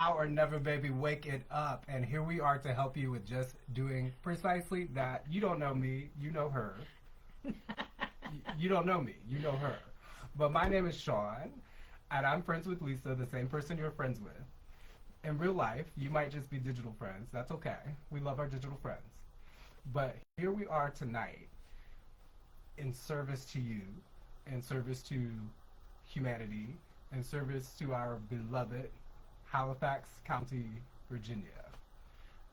now or never, baby, wake it up. And here we are to help you with just doing precisely that. You don't know me, you know her. You don't know me, you know her. But my name is Sean, and I'm friends with Lisa, the same person you're friends with. In real life, you might just be digital friends. That's okay. We love our digital friends. But here we are tonight in service to you, in service to humanity, in service to our beloved Halifax County, Virginia.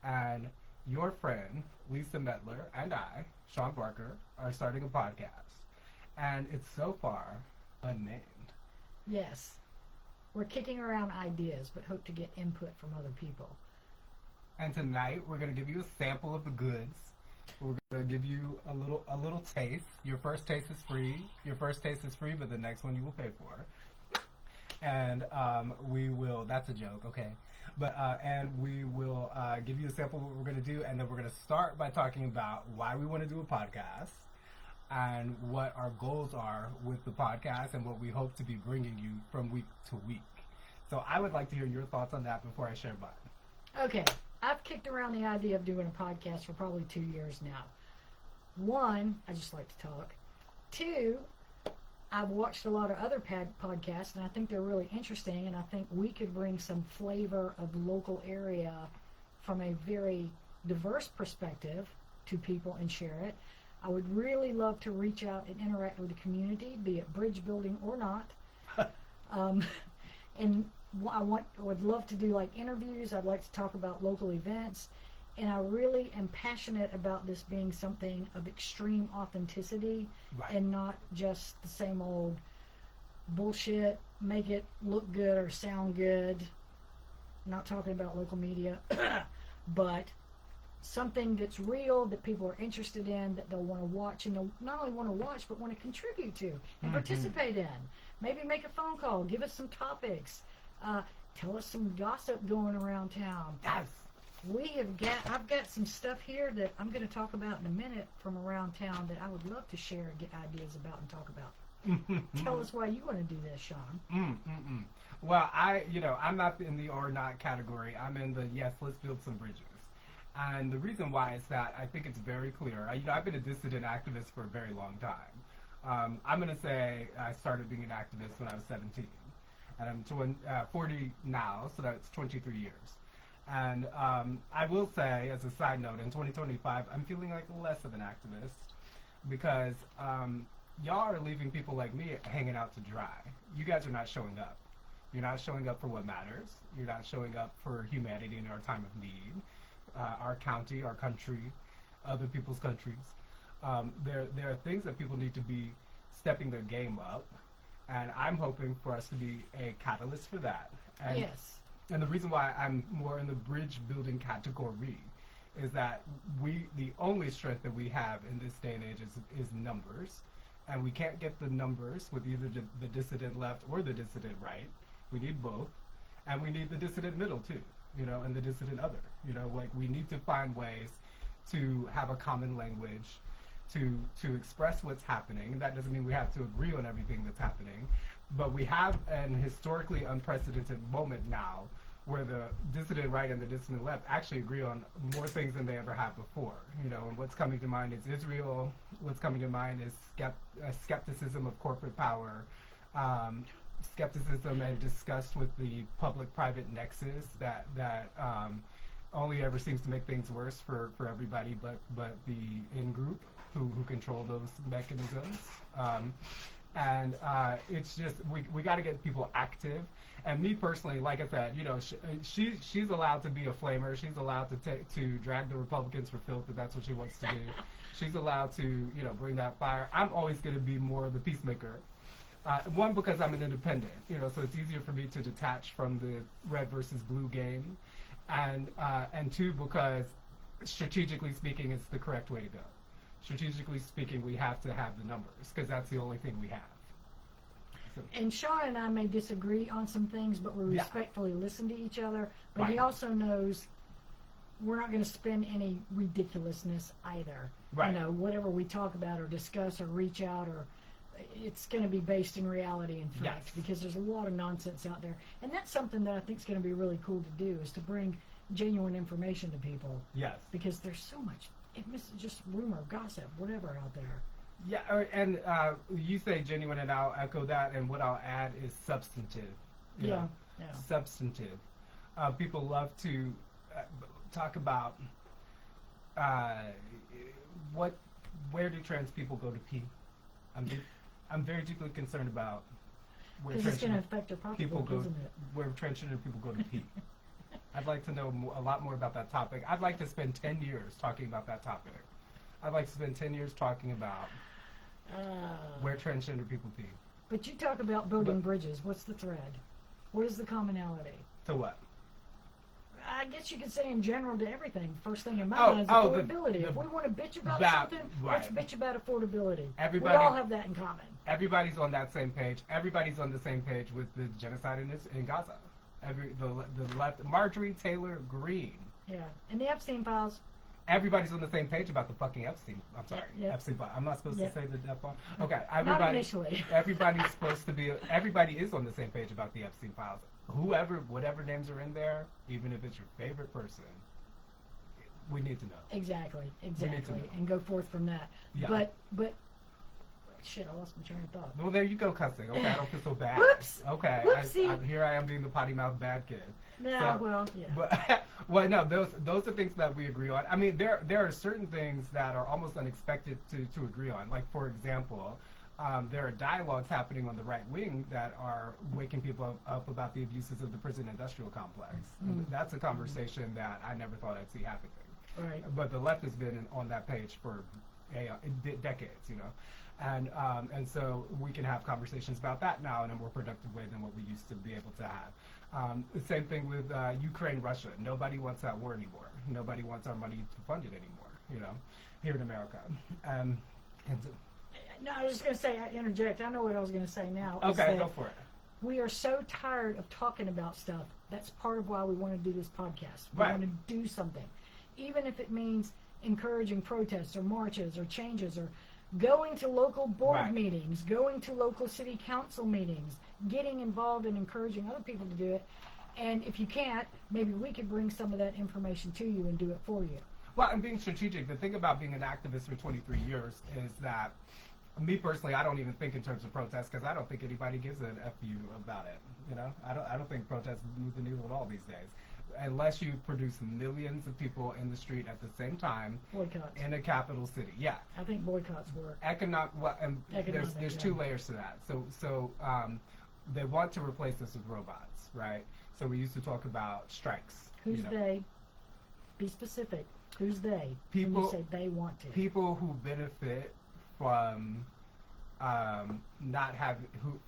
And your friend, Lisa Mettler, and I, Sean Barker, are starting a podcast. And it's so far unnamed. Yes. We're kicking around ideas, but hope to get input from other people. And tonight, we're going to give you a sample of the goods. We're going to give you a little taste. Your first taste is free. Your first taste is free, but the next one you will pay for. And we will, that's a joke, okay. But, and we will give you a sample of what we're going to do, and then we're going to start by talking about why we want to do a podcast and what our goals are with the podcast and what we hope to be bringing you from week to week. So I would like to hear your thoughts on that before I share mine. Okay, I've kicked around the idea of doing a podcast for probably 2 years now. One, I just like to talk. Two, I've watched a lot of other podcasts, and I think they're really interesting, and I think we could bring some flavor of the local area from a very diverse perspective to people and share it. I would really love to reach out and interact with the community, be it bridge building or not. And I would love to do like interviews. I'd like to talk about local events. And I really am passionate about this being something of extreme authenticity, right, and not just the same old bullshit, make it look good or sound good. I'm not talking about local media, but something that's real, that people are interested in, that they'll want to watch, and they'll not only want to watch, but want to contribute to and participate in. Maybe make a phone call, give us some topics, tell us some gossip going around town. Yes. I've got some stuff here that I'm going to talk about in a minute from around town that I would love to share and get ideas about and talk about. Tell us why you want to do this, Sean. Well, I'm not in the or not category. I'm in the yes, let's build some bridges. And the reason why is that I think it's very clear. I've been a dissident activist for a very long time. I'm going to say I started being an activist when I was 17. And I'm 40 now, so that's 23 years. And I will say, as a side note, in 2025, I'm feeling like less of an activist because y'all are leaving people like me hanging out to dry. You guys are not showing up. You're not showing up for what matters. You're not showing up for humanity in our time of need. Our county, our country, other people's countries. There are things that people need to be stepping their game up, and I'm hoping for us to be a catalyst for that. And, yes. And the reason why I'm more in the bridge building category is that the only strength that we have in this day and age is numbers, and we can't get the numbers with either the dissident left or the dissident right. We need both, and we need the dissident middle too. And the dissident other. Like we need to find ways to have a common language, to express what's happening. And that doesn't mean we have to agree on everything that's happening, but we have an historically unprecedented moment now where the dissident right and the dissident left actually agree on more things than they ever have before. And what's coming to mind is Israel. What's coming to mind is skepticism of corporate power. Skepticism and disgust with the public-private nexus that only ever seems to make things worse for everybody but the in-group who control those mechanisms. And it's just, we got to get people active. And me personally, like I said, she's allowed to be a flamer. She's allowed to drag the Republicans for filth if that's what she wants to do. She's allowed to, bring that fire. I'm always going to be more of the peacemaker. One, because I'm an independent, so it's easier for me to detach from the red versus blue game, and two, because strategically speaking, it's the correct way to go. Strategically speaking, we have to have the numbers because that's the only thing we have. So. And Sean and I may disagree on some things, but we respectfully listen to each other. But right. He also knows we're not going to spend any ridiculousness either. Right. Whatever we talk about or discuss or reach out or it's going to be based in reality and fact, Yes. because there's a lot of nonsense out there. And that's something that I think is going to be really cool to do, is to bring genuine information to people, Yes. because there's so much, it's just rumor, gossip, whatever out there. Yeah, and you say genuine, and I'll echo that, and what I'll add is substantive. You know, Yeah. substantive. People love to talk about where do trans people go to pee. I'm very deeply concerned about where Because it's going to transgender affect your people pocketbook, go, isn't it? where transgender people go to pee. I'd like to know a lot more about that topic. I'd like to spend 10 years talking about that topic. I'd like to spend 10 years talking about where transgender people pee. But you talk about building bridges. What's the thread? What is the commonality? To what? I guess you could say in general to everything. First thing in my Oh, mind is oh, affordability. the- If we want to bitch about that- something, right. let's bitch about affordability. Everybody- we all have that in common. Everybody's on that same page. Everybody's on the same page with the genocide in Gaza. The left, Marjorie Taylor Greene. Yeah. And the Epstein Files. Everybody's on the same page about the fucking Epstein. I'm sorry, Yeah. Epstein. I'm not supposed Yeah. to say the death bomb. Okay, Not everybody. initially. Everybody's supposed to be. Everybody is on the same page about the Epstein files. Whatever names are in there, even if it's your favorite person, we need to know. Exactly. know. And go forth from that. Yeah. But shit, I lost my train of thought. Well, there you go, cussing. Okay, I don't feel so bad. Whoops. Okay, Whoopsie. here I am being the potty mouth bad kid. Yeah, So- well, yeah. But well, no, those are things that we agree on. I mean, there are certain things that are almost unexpected to agree on. Like, for example, there are dialogues happening on the right wing that are waking people up about the abuses of the prison industrial complex. And that's a conversation that I never thought I'd see happening. Right. But the left has been on that page for decades, you know. And so we can have conversations about that now in a more productive way than what we used to be able to have. The same thing with Ukraine, Russia. Nobody wants that war anymore. Nobody wants our money to fund it anymore, you know, here in America. And so, No, I was just going to say, I interject. I know what I was going to say now. is okay, that go for it. we are so tired of talking about stuff. That's part of why we want to do this podcast. We Right. want to do something. Even if it means encouraging protests or marches or changes or going to local board Right. meetings, going to local city council meetings, getting involved and encouraging other people to do it. And if you can't, maybe we could bring some of that information to you and do it for you. Well, and being strategic, the thing about being an activist for 23 years is that, me personally, I don't even think in terms of protests because I don't think anybody gives an FU about it. You know, I don't think protests move the needle at all these days, unless you produce millions of people in the street at the same time Boycotts. in a capital city. Yeah, I think boycotts work. Well, and there's Economic, two yeah. layers to that. So they want to replace us with robots, right? So we used to talk about strikes. Who's you know. they? Be specific. Who's they? When People- you say they want to. People who benefit from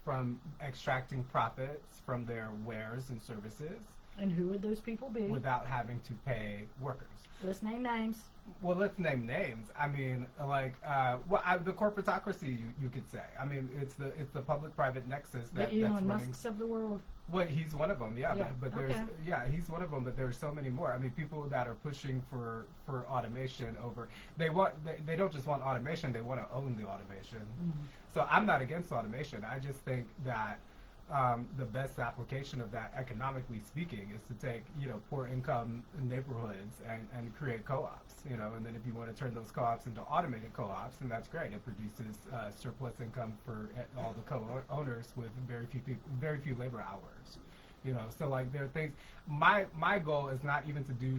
from extracting profits from their wares and services And who would those people be? without having to pay workers. Let's name names. Well, let's name names. I mean, like, the corporatocracy, you could say. I mean, it's the public-private nexus The that's Elon running. Musks of the world. Well, he's one of them, yeah. Yeah, But there's, okay. he's one of them. But there's so many more. I mean, people that are pushing for automation over. They don't just want automation. They want to own the automation. Mm-hmm. So I'm not against automation. I just think that the best application of that, economically speaking, is to take poor income neighborhoods and create co-ops. And then if you want to turn those co-ops into automated co-ops, then that's great. It produces surplus income for all the co-owners with very few labor hours. So like there are things. My goal is not even to do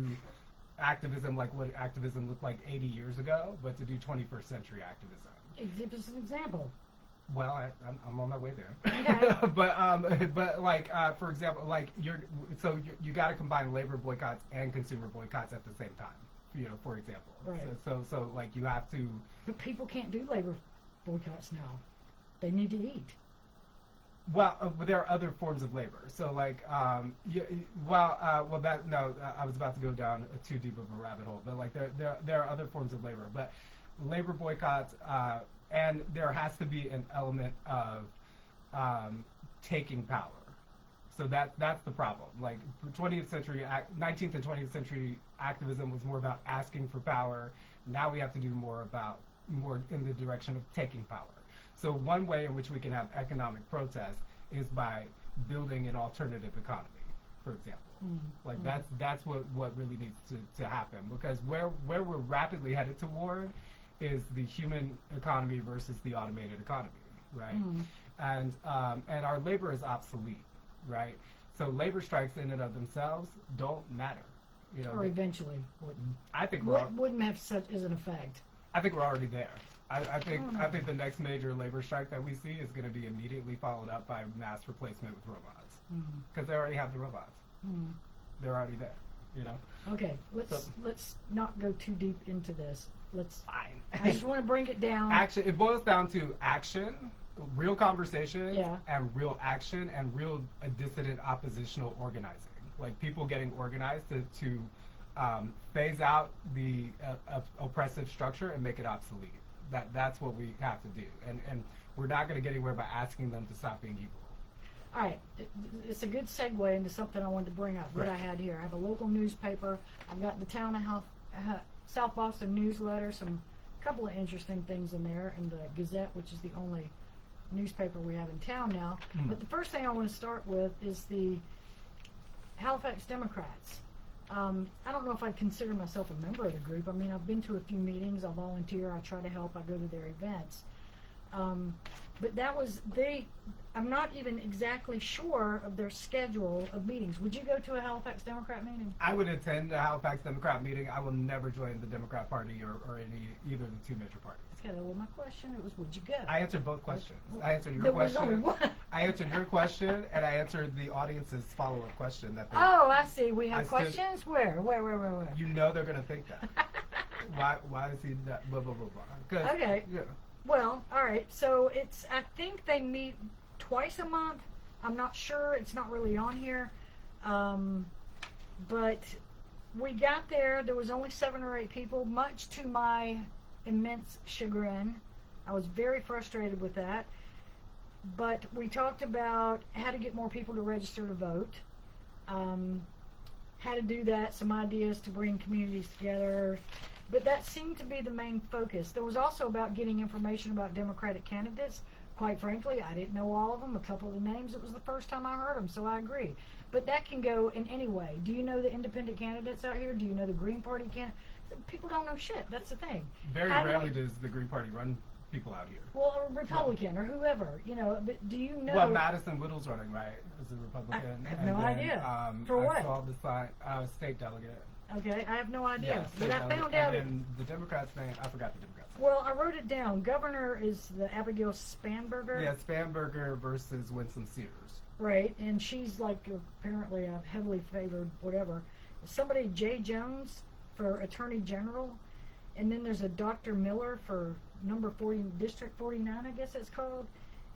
activism like what activism looked like 80 years ago, but to do 21st century activism. Give us an example. Well, I'm on my way there. Okay. but like for example, like you got to combine labor boycotts and consumer boycotts at the same time. For example. Right. So like you have to. But people can't do labor boycotts now. They need to eat. Well, there are other forms of labor. So like, I was about to go down too deep of a rabbit hole. But like, there are other forms of labor. But labor boycotts. And there has to be an element of taking power. So that's the problem. Like 19th and 20th century activism was more about asking for power. Now we have to do more in the direction of taking power. So one way in which we can have economic protest is by building an alternative economy, for example. Like that's what really needs to happen, because where we're rapidly headed toward is the human economy versus the automated economy, right? And our labor is obsolete, right? So labor strikes in and of themselves don't matter, you know. Or eventually wouldn't. I think Wouldn't have such as an effect. I think we're already there. I think the next major labor strike that we see is going to be immediately followed up by mass replacement with robots, because they already have the robots. They're already there, you know. Okay, let's not go too deep into this. Fine. I just want to bring it down. Action. It boils down to action, real conversation, Yeah. and real action, and real dissident oppositional organizing. Like people getting organized to phase out the oppressive structure and make it obsolete. That's what we have to do, and we're not going to get anywhere by asking them to stop being evil. All right, it's a good segue into something I wanted to bring up. What I had here, I have a local newspaper. I've got the town of South Boston newsletter, a couple of interesting things in there, and the Gazette, which is the only newspaper we have in town now. But the first thing I want to start with is the Halifax Democrats. I don't know if I'd consider myself a member of the group. I mean, I've been to a few meetings, I volunteer, I try to help, I go to their events. But that was, I'm not even exactly sure of their schedule of meetings. Would you go to a Halifax Democrat meeting? I would attend a Halifax Democrat meeting. I will never join the Democrat Party or either of the two major parties. Okay, well, my question, it was, would you go? I answered both questions. I answered your There was question. only one. I answered your question, and I answered the audience's follow-up question. That they, Oh, I see. We have I still- questions? Where? you know they're going to think that. Why is he that? Blah, blah, blah, blah. 'Cause, Okay. Yeah. Well, all right. So I think they meet twice a month. I'm not sure. It's not really on here. But we got there. There was only 7 or 8 people, much to my immense chagrin. I was very frustrated with that. But we talked about how to get more people to register to vote, how to do that, some ideas to bring communities together. But that seemed to be the main focus. There was also about getting information about Democratic candidates. Quite frankly, I didn't know all of them. A couple of the names, it was the first time I heard them, so I agree. But that can go in any way. Do you know the independent candidates out here? Do you know the Green Party candidates? People don't know shit. That's the thing. Very rarely does the Green Party run people out here. Well, a Republican or whoever, you know. But do you know? Well, Madison Whittle's running, right, as a Republican. I have no idea. For what? I saw the sign. State delegate. Okay, I have no idea. Yeah, But I found out. And the Democrats' name, I forgot the Democrats' name. Well, I wrote it down. Governor is the Abigail Spanberger. Yeah, Spanberger versus Winston Sears. Right, and she's like apparently a heavily favored whatever. Somebody, Jay Jones for Attorney General, and then there's a Dr. Miller for number 40, District 49, I guess it's called.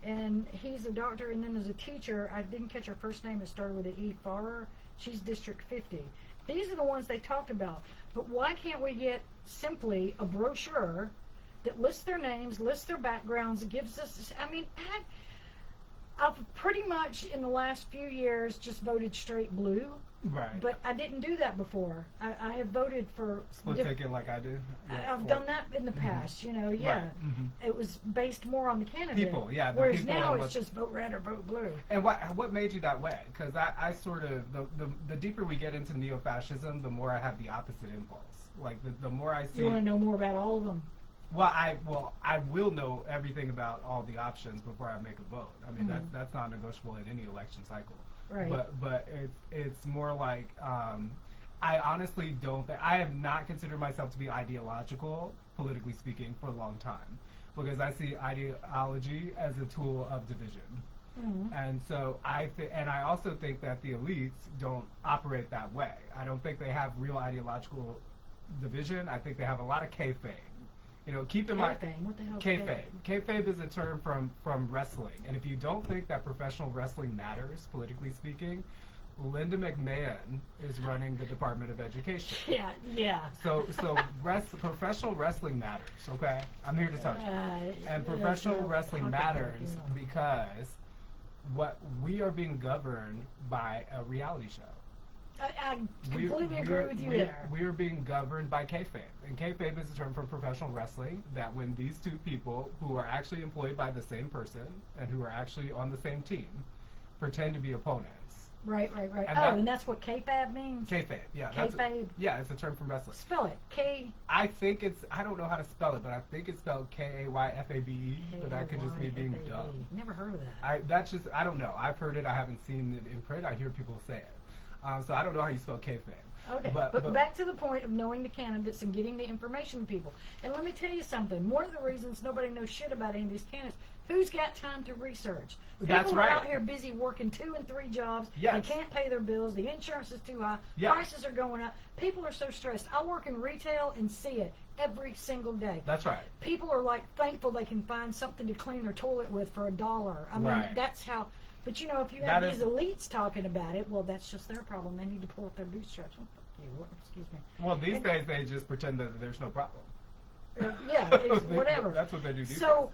And he's a doctor, and then there's a teacher. I didn't catch her first name. It started with an E. Farrer. She's District 50. These are the ones they talked about. But why can't we get simply a brochure that lists their names, lists their backgrounds, gives us, I mean, I've pretty much in the last few years just voted straight blue. Right. But I didn't do that before. I have voted for split ticket like I do. Yeah, I've done that in the past, you know, yeah. Right. It was based more on the candidate. People, yeah. Whereas people now and it's just vote red or vote blue. And what made you that way? Because I sort of, the deeper we get into neo-fascism, the more I have the opposite impulse. Like, the more I see... You want to know more about all of them? Well, I will know everything about all the options before I make a vote. I mean, that's not negotiable in any election cycle. Right. But it's more like I honestly don't think I have not considered myself to be ideological, politically speaking, for a long time, because I see ideology as a tool of division. And so I also think that the elites don't operate that way. I don't think they have real ideological division. I think they have a lot of kayfabe. You know, keep in mind, What the hell is kayfabe. Kayfabe is a term from wrestling, and if you don't think that professional wrestling matters, politically speaking, Linda McMahon is running the Department of Education. Yeah. So professional wrestling matters. Okay, I'm here to tell you. And professional wrestling matters because we are being governed by a reality show. I completely agree with you there. We are being governed by Kayfabe. And Kayfabe is a term for professional wrestling, that when these two people who are actually employed by the same person and who are actually on the same team pretend to be opponents. Right. And that's what Kayfabe means? Kayfabe, yeah. Kayfabe? Yeah, it's a term from wrestling. Spell it. I think I don't know how to spell it, but I think it's spelled Kayfabe, but that could just be being dumb. Never heard of that. I don't know. I've heard it, I haven't seen it in print, I hear people say it. So I don't know how you spell Kayfabe. Okay, but back to the point of knowing the candidates and getting the information to people. And let me tell you something. One of the reasons nobody knows shit about any of these candidates, who's got time to research? That's People right. are out here busy working 2 and 3 jobs. Yes. They can't pay their bills. The insurance is too high. Yeah. Prices are going up. People are so stressed. I work in retail and see it every single day. That's right. People are like thankful they can find something to clean their toilet with for $1. I mean, Right. that's how. But you know, if you have these elites talking about it, well, that's just their problem. They need to pull up their bootstraps. Excuse me. Well, these days they just pretend that there's no problem. Yeah, whatever. That's what they do these So,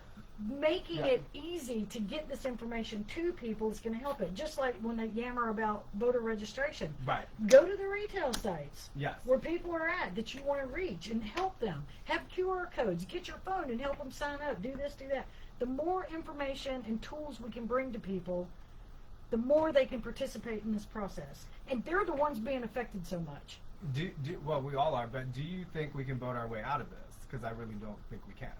making it easy to get this information to people is going to help it. Just like when they yammer about voter registration. Right. Go to the retail sites. Yes. Where people are at that you want to reach and help them. Have QR codes. Get your phone and help them sign up. Do this, do that. The more information and tools we can bring to people, the more they can participate in this process. And they're the ones being affected so much. Well, we all are, but do you think we can vote our way out of this? Because I really don't think we can.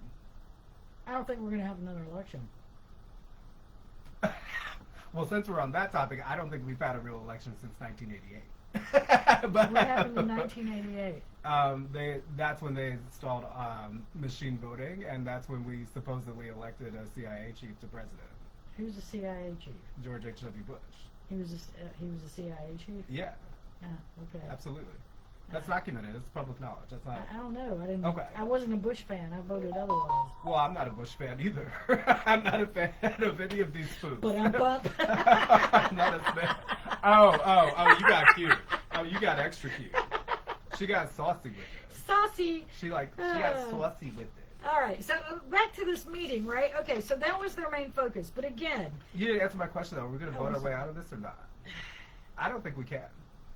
I don't think we're going to have another election. Well, since we're on that topic, I don't think we've had a real election since 1988. What happened in 1988? That's when they installed machine voting, and that's when we supposedly elected a CIA chief to president. Who's the CIA chief? George H.W. Bush. He was a CIA chief? Yeah. Okay. Absolutely. That's documented. It's public knowledge. That's not. I don't know. I didn't. Okay. I wasn't a Bush fan. I voted otherwise. Well, I'm not a Bush fan either. I'm not a fan of any of these foods. But I'm up. I'm not a fan. Oh, you got cute. Oh, you got extra cute. She got saucy with it. Saucy. She got saucy with it. All right. So back to this meeting, right? Okay. So that was their main focus. But again. You didn't answer my question though. Are we going to vote our way out of this or not? I don't think we can.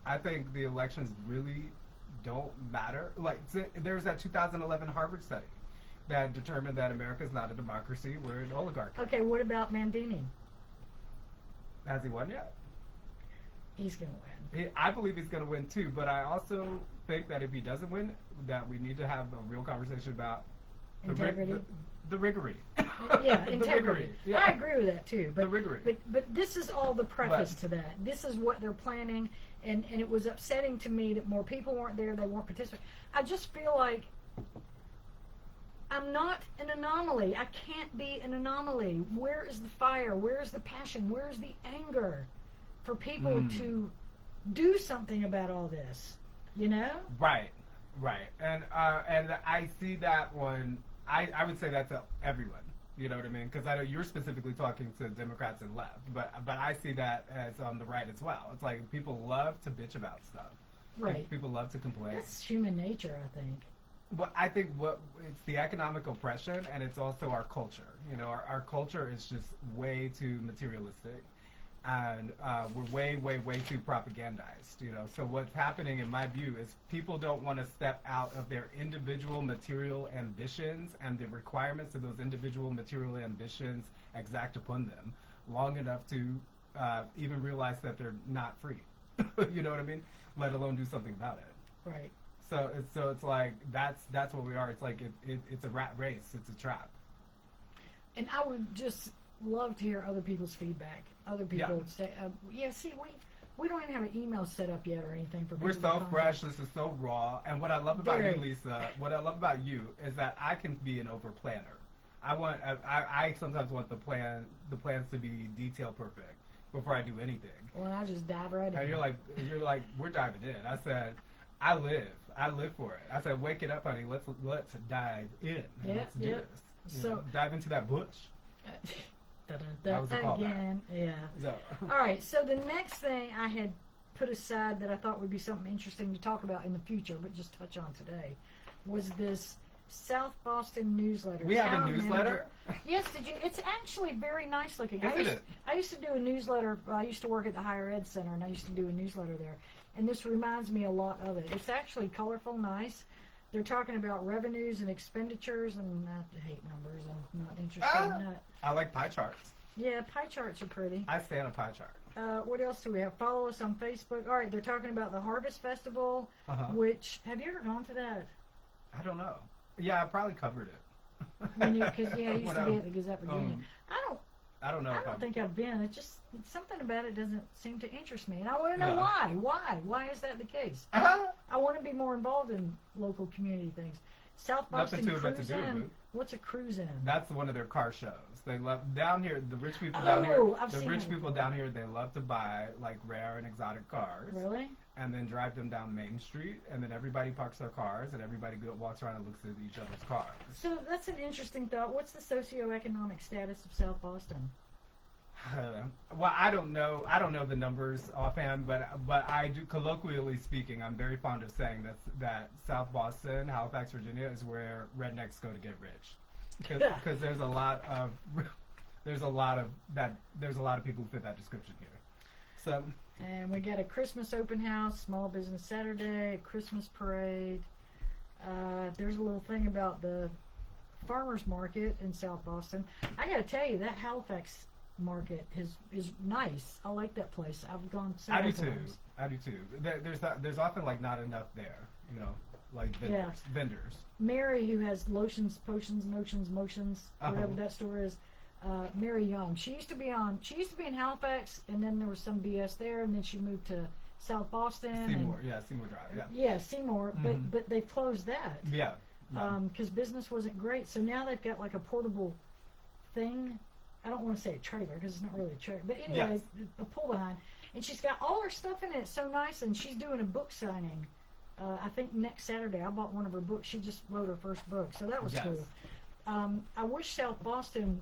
I think the elections really don't matter. Like, there's that 2011 Harvard study that determined that America is not a democracy, we're an oligarchy. Okay, what about Mandini? Has he won yet? He's going to win. I believe he's going to win too, but I also think that if he doesn't win, that we need to have a real conversation about integrity. The riggery. Yeah, integrity. Yeah. I agree with that too. But, the riggery. But this is all the preface to that. This is what they're planning, and it was upsetting to me that more people weren't there, they weren't participating. I just feel like I'm not an anomaly. I can't be an anomaly. Where is the fire? Where is the passion? Where is the anger for people to do something about all this? You know? Right. And I see that one. I would say that to everyone. You know what I mean? Because I know you're specifically talking to Democrats and left, but I see that as on the right as well. It's like people love to bitch about stuff. Right. People love to complain. That's human nature, I think. Well, I think it's the economic oppression, and it's also our culture. You know, our culture is just way too materialistic, and we're way too propagandized. You know, so what's happening, in my view, is people don't want to step out of their individual material ambitions and the requirements of those individual material ambitions exact upon them long enough to even realize that they're not free. You know what I mean? Let alone do something about it. Right. So it's like that's what we are. It's like it's a rat race. It's a trap. And I would just love to hear other people's feedback. Other people say, see, we don't even have an email set up yet or anything for people. We're so fresh. This is so raw. And what I love about you, Lisa, what I love about you is that I can be an over planner. I sometimes want the plans to be detail perfect before I do anything. Well, I just dive right in. And you're like, we're diving in. I said, I live for it. I said, wake it up, honey. Let's dive in. Let's do this. So dive into that bush. That was a callback. Again, yeah. So. All right. So the next thing I had put aside that I thought would be something interesting to talk about in the future, but just touch on today, was this South Boston newsletter. We have a newsletter? Yes, did you? It's actually very nice looking. I used to do a newsletter. I used to work at the Higher Ed Center, and I used to do a newsletter there. and this reminds me a lot of it. It's actually colorful, nice. They're talking about revenues and expenditures, and I hate numbers. I'm not interested in that. I like pie charts. Yeah, pie charts are pretty. I stand a pie chart. What else do we have? Follow us on Facebook. All right, they're talking about the Harvest Festival, which, have you ever gone to that? I don't know. Yeah, I probably covered it. Because I used to be at the Gazette, Virginia. I don't know. I don't think I've been. Something about it doesn't seem to interest me, and I want to know why. Why is that the case? I want to be more involved in local community things. South Boston Cruise In. What's a cruise in? That's one of their car shows. They love down here. The rich people down here. The rich people down here. They love to buy like rare and exotic cars. Really? And then drive them down Main Street, and then everybody parks their cars, and everybody walks around and looks at each other's cars. So that's an interesting thought. What's the socioeconomic status of South Boston? Well, I don't know. I don't know the numbers offhand, but I do. Colloquially speaking, I'm very fond of saying that South Boston, Halifax, Virginia, is where rednecks go to get rich, because there's a lot of people who fit that description here. So. And we got a Christmas open house, Small Business Saturday, Christmas parade. There's a little thing about the farmers market in South Boston. I got to tell you, that Halifax market is nice. I like that place. I've gone several times. I do too. There's often like not enough there, like vendors. Mary, who has lotions, potions, notions, motions, whatever that store is. Mary Young. She used to be in Halifax, and then there was some BS there, and then she moved to South Boston. Seymour Drive. Yeah, Seymour. But they closed that. Yeah. Because business wasn't great. So now they've got like a portable thing. I don't want to say a trailer because it's not really a trailer, but anyway, a pull behind. And she's got all her stuff in it. It's so nice, and she's doing a book signing. I think next Saturday. I bought one of her books. She just wrote her first book, so that was cool. I wish South Boston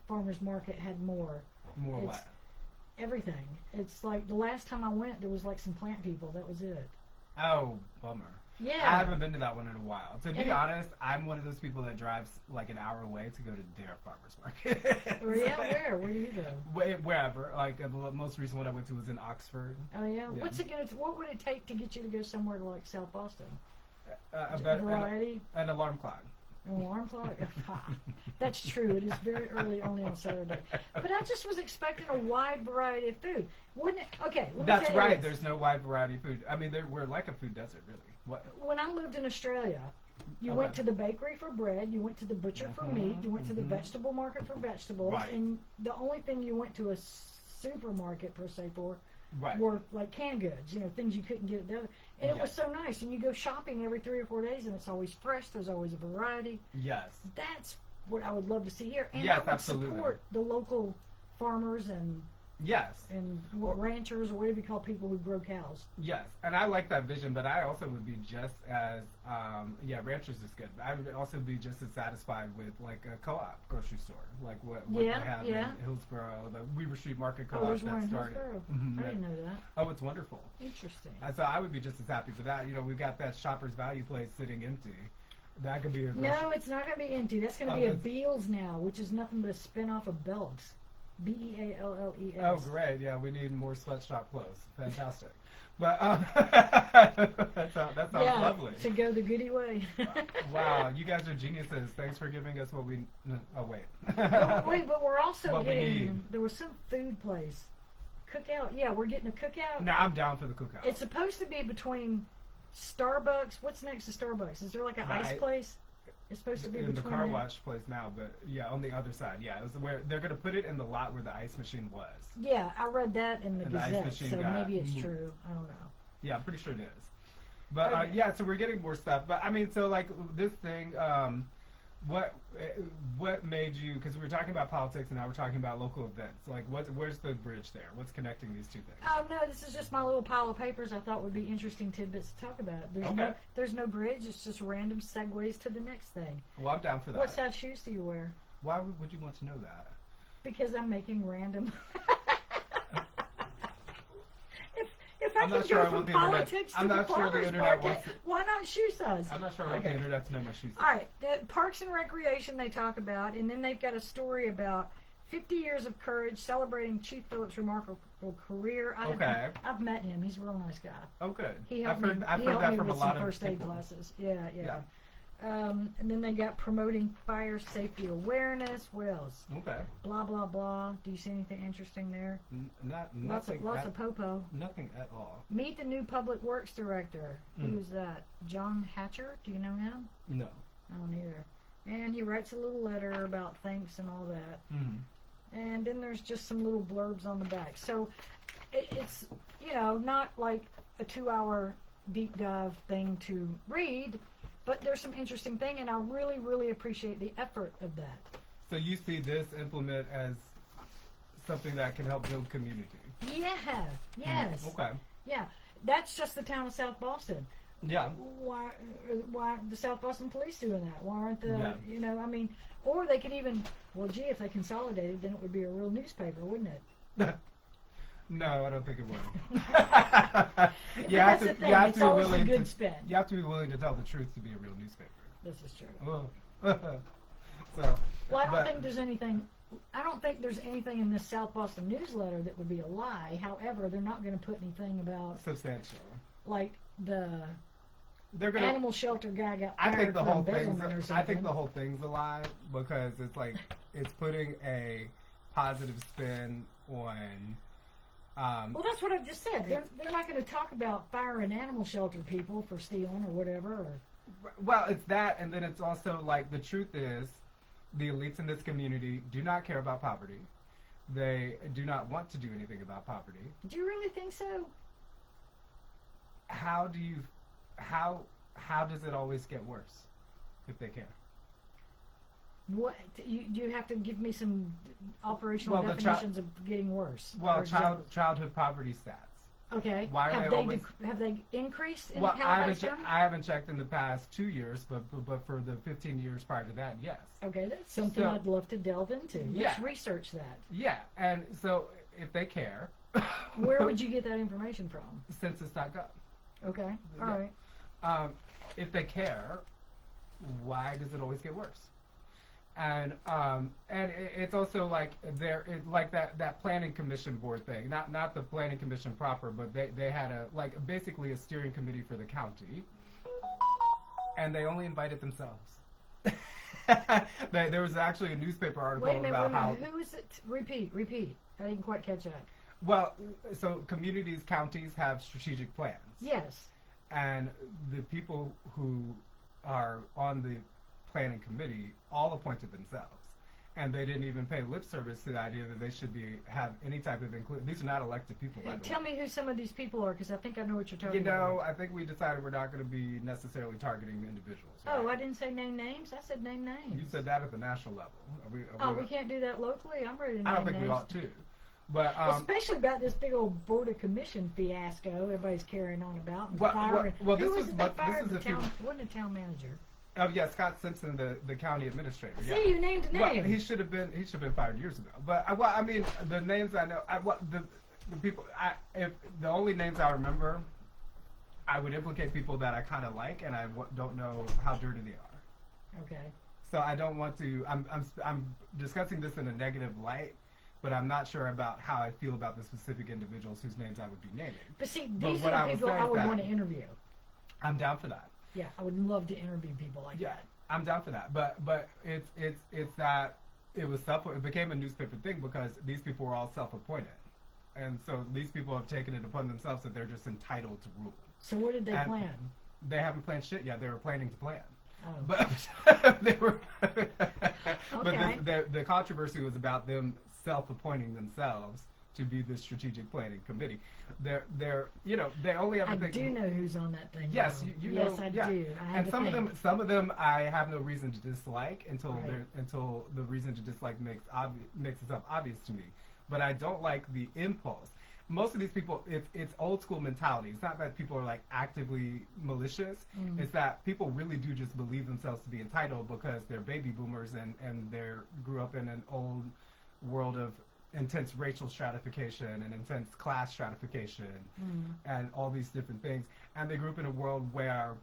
farmers market had more. More what? Everything. It's like the last time I went, there was like some plant people. That was it. Oh, bummer. Yeah. I haven't been to that one in a while. To be honest, I'm one of those people that drives like an hour away to go to their farmers market. Where? Where do you go? Wherever. Like the most recent one I went to was in Oxford. Oh yeah. What would it take to get you to go somewhere like South Boston? Variety. An alarm clock. An alarm clock? That's true. It is very early only on Saturday. But I just was expecting a wide variety of food. Wouldn't it? Okay. That's right. There's no wide variety of food. I mean, we're like a food desert, really. What? When I lived in Australia, you went to the bakery for bread, you went to the butcher for meat, you went to the vegetable market for vegetables, and the only thing you went to a supermarket, per se, for were like canned goods, things you couldn't get at the other. And it was so nice. And you go shopping every 3 or 4 days, and it's always fresh. There's always a variety. Yes. That's what I would love to see here. And yes, I would support the local farmers and ranchers, or whatever you call people who grow cows. Yes, and I like that vision, but I also would be just as, ranchers is good. I would also be just as satisfied with like a co-op grocery store, like what we have in Hillsborough, the Weaver Street Market Co-op that started. I didn't know that. Oh, it's wonderful. Interesting. So I would be just as happy for that. We've got that Shoppers Value place sitting empty. That could be a No, it's not going to be empty. That's going to be a Beals now, which is nothing but a spin-off of Belks. Bealles. Oh, great! Yeah, we need more sweatshop clothes. Fantastic. But that sounds lovely. To go the goody way. Wow, you guys are geniuses. Thanks for giving us what we. Oh wait. But we're also getting. There was some food place, cookout. Yeah, we're getting a cookout. No, I'm down for the cookout. It's supposed to be between Starbucks. What's next to Starbucks? Is there like an ice place? It's supposed to be in between the car wash place now, but on the other side. Yeah, it was where they're going to put it in the lot where the ice machine was. Yeah, I read that in the Gazette, so maybe it's true. I don't know. Yeah, I'm pretty sure it is. But so we're getting more stuff. But I mean, so like this thing, what made you? Because we were talking about politics, and now we're talking about local events. Like, where's the bridge there? What's connecting these two things? Oh no, this is just my little pile of papers I thought would be interesting tidbits to talk about. There's no bridge. It's just random segues to the next thing. Well, I'm down for that. What size shoes do you wear? Why would you want to know that? Because I'm making random. If I I'm can not sure go from politics to the farmers market, why not shoe size? I'm not sure I want the internet to know my shoe size. All right, the Parks and Recreation they talk about, and then they've got a story about 50 years of courage, celebrating Chief Phillips' remarkable career. I've met him. He's a real nice guy. Oh, good. He helped I've heard that me from with a lot some of first aid people. classes. Yeah. And then they got promoting fire safety awareness. What else? Okay. Blah blah blah. Do you see anything interesting there? Lots of popo. Nothing at all. Meet the new public works director. Who's that? John Hatcher. Do you know him? No. I don't either. And he writes a little letter about thanks and all that. And then there's just some little blurbs on the back. So it's, not like a 2-hour deep dive thing to read, but there's some interesting thing, and I really, really appreciate the effort of that. So you see this implement as something that can help build community? Yeah, yes. Okay. Yeah, that's just the town of South Boston. Yeah. Why the South Boston police doing that? Why aren't the, or they could even, if they consolidated, then it would be a real newspaper, wouldn't it? No, I don't think it would. That's the thing. It's always a good spin. You have to be willing to tell the truth to be a real newspaper. This is true. Well, I don't think there's anything. I don't think there's anything in this South Boston newsletter that would be a lie. However, they're not going to put anything about substantial, like the animal shelter guy got I think fired the for whole embezzlement or thing's. something. I think the whole thing's a lie because it's like it's putting a positive spin on. Well, that's what I've just said. They're not going to talk about firing animal shelter people for stealing or whatever. Well, it's that, and then it's also like the truth is, the elites in this community do not care about poverty. They do not want to do anything about poverty. Do you really think so? How does it always get worse if they care? What you have to give me some operational definitions of getting worse. Well, childhood poverty stats. Okay. Why are have they increased in well, Halifax County? I haven't checked in the past 2 years, but for the 15 years prior to that, yes. Okay, that's something I'd love to delve into. Let's research that. Yeah, and so if they care, where would you get that information from? Census.gov. Okay. All right. If they care, why does it always get worse? And it's also like that planning commission board thing, not the planning commission proper, but they had basically a steering committee for the county, and they only invited themselves. There was actually a newspaper article about how. Who is it? Repeat. I didn't quite catch that. Well, so counties have strategic plans. Yes. And the people who are on the planning committee all appointed themselves, and they didn't even pay lip service to the idea that they should have any type of inclusion. These are not elected people. By the Tell way. me who some of these people are, because I think I know what you're talking about. You know, I think we decided we're not going to be necessarily targeting individuals. Right? Oh, I didn't say name names. I said name names. You said that at the national level. We can't do that locally. I'm ready to name I don't think names. we ought to. But especially about this big old Board of Commission fiasco everybody's carrying on about. And this who was it that fired the few. Wasn't a town manager? Oh yeah, Scott Simpson, the county administrator. See, yeah. you named a name. Well, he should have been fired years ago. But I mean, the names I know, the people. If the only names I remember, I would implicate people that I kind of like, and I don't know how dirty they are. Okay. So I don't want to. I'm discussing this in a negative light, but I'm not sure about how I feel about the specific individuals whose names I would be naming. But see, these are the people I would want to interview. I'm down for that. Yeah, I would love to interview people like that. I'm down for that. But it's that it became a newspaper thing because these people were all self-appointed, and so these people have taken it upon themselves that they're just entitled to rule. So what did they plan? They haven't planned shit yet. They were planning to plan. Oh. But they were. Okay. But the controversy was about them self-appointing themselves to be the strategic planning committee. They only have. I do know who's on that thing. Yes, you know. Yes, I do. And some of them, I have no reason to dislike until the reason to dislike makes itself obvious to me. But I don't like the impulse. Most of these people, it's old school mentality. It's not that people are like actively malicious. It's that people really do just believe themselves to be entitled because they're baby boomers and they grew up in an old world of intense racial stratification and intense class stratification and all these different things. And they grew up in a world where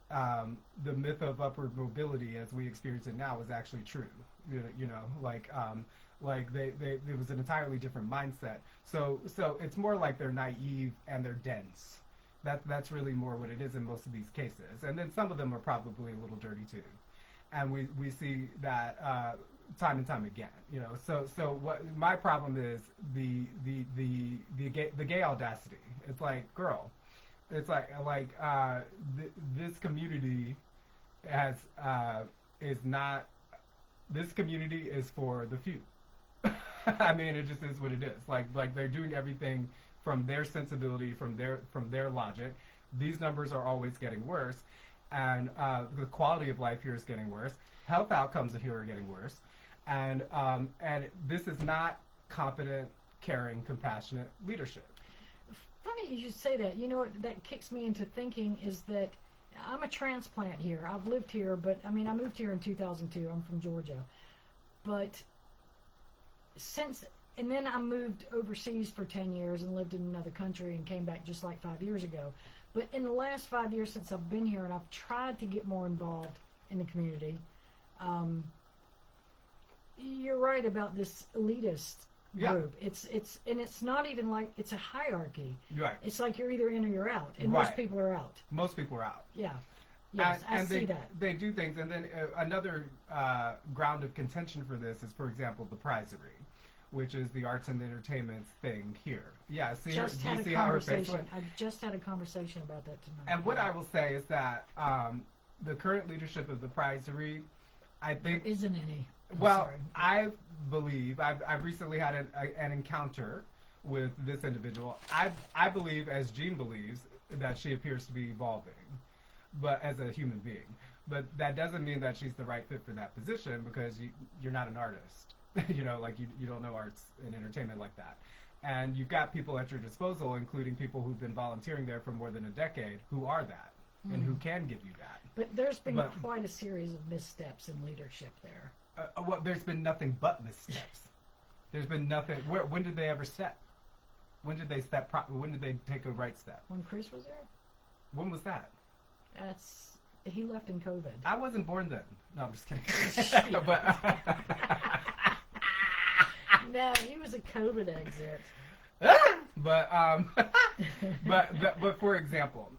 the myth of upward mobility as we experience it now is actually true. Like it was an entirely different mindset. So it's more like they're naive and they're dense. That's really more what it is in most of these cases. And then some of them are probably a little dirty too. And we see that time and time again. So what my problem is the gay audacity. It's like, girl, it's like this community is not. This community is for the few. I mean, it just is what it is. Like they're doing everything from their sensibility, from their logic. These numbers are always getting worse, and the quality of life here is getting worse. Health outcomes here are getting worse, and this is not competent, caring, compassionate leadership. Funny you should say that. You know what that kicks me into thinking is that I'm a transplant here. I've lived here, but I mean, I moved here in 2002. I'm from Georgia, but and then I moved overseas for 10 years and lived in another country and came back just like 5 years ago. But in the last 5 years since I've been here and I've tried to get more involved in the community, you're right about this elitist group. It's not even like it's a hierarchy. Right. It's like you're either in or you're out, and right. Most people are out. Most people are out. Yeah. Yes, I see that. They do things, and then another ground of contention for this is, for example, the prizery, which is the arts and entertainment thing here. Yeah, see how her face went? I just had a conversation about that tonight. And what I will say is that the current leadership of the prizery, I think... There isn't any. I believe, I've recently had an encounter with this individual. I believe, as Jean believes, that she appears to be evolving, but as a human being. But that doesn't mean that she's the right fit for that position, because you're not an artist. You don't know arts and entertainment like that. And you've got people at your disposal, including people who've been volunteering there for more than a decade, who are that, and who can give you that. But there's been quite a series of missteps in leadership there. Well, there's been nothing but missteps. There's been nothing. When did they ever step? When did they step? When did they take a right step? When Chris was there? When was that? He left in COVID. I wasn't born then. No, I'm just kidding. No, he was a COVID exit. But for example,